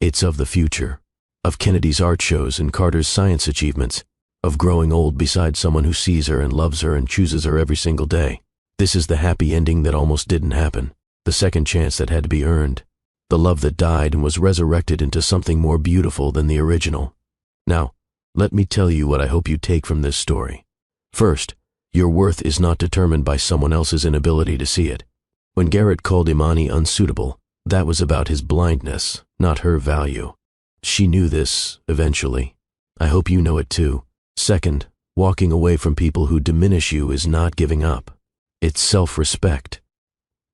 Speaker 1: It's of the future. Of Kennedy's art shows and Carter's science achievements. Of growing old beside someone who sees her and loves her and chooses her every single day. This is the happy ending that almost didn't happen. The second chance that had to be earned. The love that died and was resurrected into something more beautiful than the original. Now, let me tell you what I hope you take from this story. First, your worth is not determined by someone else's inability to see it. When Garrett called Imani unsuitable, that was about his blindness, not her value. She knew this, eventually. I hope you know it too. Second, walking away from people who diminish you is not giving up. It's self-respect.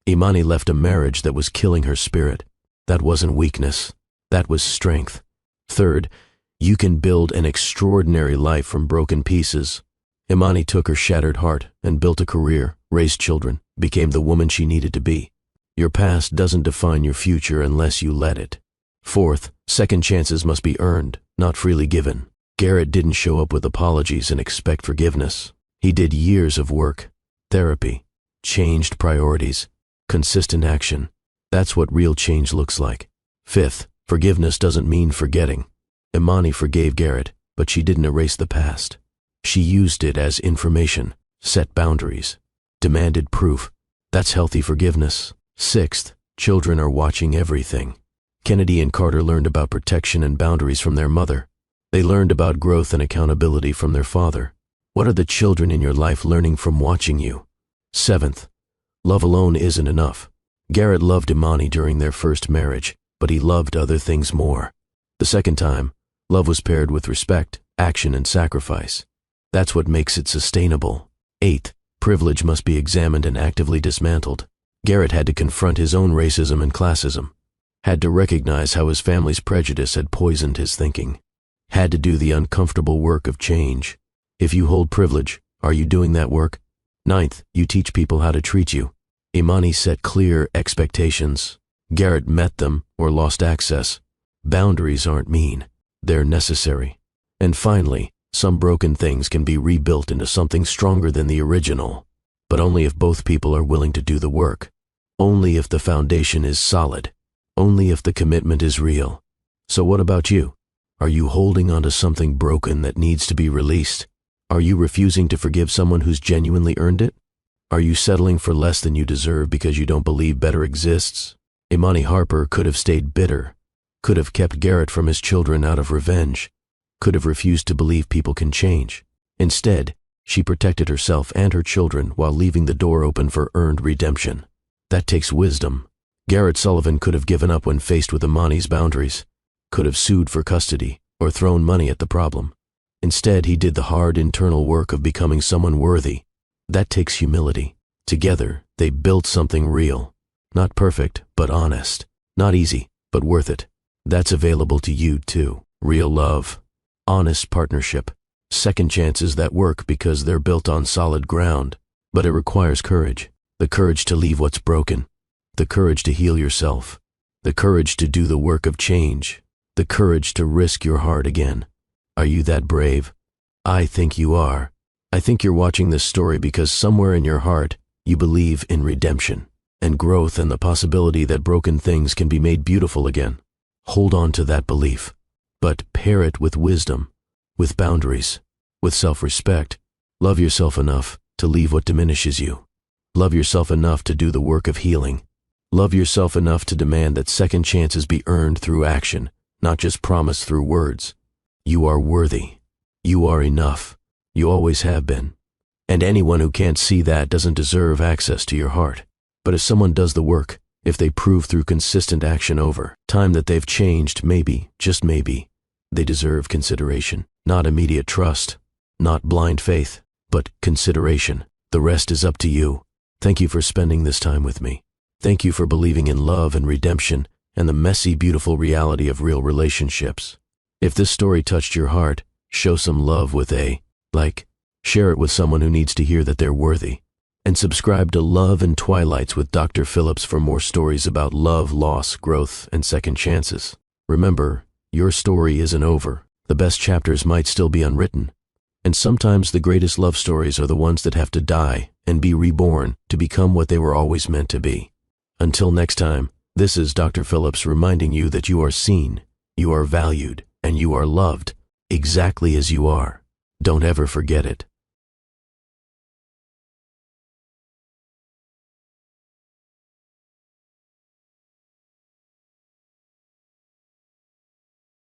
Speaker 1: Imani left a marriage that was killing her spirit. That wasn't weakness. That was strength. Third, you can build an extraordinary life from broken pieces. Imani took her shattered heart and built a career, raised children, became the woman she needed to be. Your past doesn't define your future unless you let it. Fourth, second chances must be earned, not freely given. Garrett didn't show up with apologies and expect forgiveness. He did years of work, therapy, changed priorities, consistent action. That's what real change looks like. Fifth, forgiveness doesn't mean forgetting. Imani forgave Garrett, but she didn't erase the past. She used it as information, set boundaries, demanded proof. That's healthy forgiveness. Sixth, children are watching everything. Kennedy and Carter learned about protection and boundaries from their mother. They learned about growth and accountability from their father. What are the children in your life learning from watching you? Seventh, love alone isn't enough. Garrett loved Imani during their first marriage, but he loved other things more. The second time, love was paired with respect, action, and sacrifice. That's what makes it sustainable. Eighth, privilege must be examined and actively dismantled. Garrett had to confront his own racism and classism. Had to recognize how his family's prejudice had poisoned his thinking. Had to do the uncomfortable work of change. If you hold privilege, are you doing that work? Ninth, you teach people how to treat you. Imani set clear expectations. Garrett met them or lost access. Boundaries aren't mean. They're necessary. And finally, some broken things can be rebuilt into something stronger than the original, but only if both people are willing to do the work. Only if the foundation is solid. Only if the commitment is real. So what about you? Are you holding onto something broken that needs to be released? Are you refusing to forgive someone who's genuinely earned it? Are you settling for less than you deserve because you don't believe better exists? Imani Harper could have stayed bitter, could have kept Garrett from his children out of revenge, could have refused to believe people can change. Instead, she protected herself and her children while leaving the door open for earned redemption. That takes wisdom. Garrett Sullivan could have given up when faced with Imani's boundaries, could have sued for custody or thrown money at the problem. Instead, he did the hard internal work of becoming someone worthy. That takes humility. Together, they built something real. Not perfect, but honest. Not easy, but worth it. That's available to you too. Real love. Honest partnership. Second chances that work because they're built on solid ground. But it requires courage. The courage to leave what's broken. The courage to heal yourself. the courage to do the work of change, the courage to risk your heart again. Are you that brave? I think you are. I think you're watching this story because somewhere in your heart, you believe in redemption and growth and the possibility that broken things can be made beautiful again. Hold on to that belief, but pair it with wisdom, with boundaries, with self-respect. Love yourself enough to leave what diminishes you. Love yourself enough to do the work of healing. Love yourself enough to demand that second chances be earned through action, not just promised through words. You are worthy. You are enough. You always have been. And anyone who can't see that doesn't deserve access to your heart. But if someone does the work, if they prove through consistent action over time that they've changed, maybe, just maybe, they deserve consideration. Not immediate trust, not blind faith, but consideration. The rest is up to you. Thank you for spending this time with me. Thank you for believing in love and redemption and the messy, beautiful reality of real relationships. If this story touched your heart, show some love with a like. Share it with someone who needs to hear that they're worthy. And subscribe to Love and Twilights with Dr. Phillips for more stories about love, loss, growth, and second chances. Remember, your story isn't over. The best chapters might still be unwritten. And sometimes the greatest love stories are the ones that have to die and be reborn to become what they were always meant to be. Until next time, this is Dr. Phillips reminding you that you are seen, you are valued, and you are loved exactly as you are. Don't ever forget it.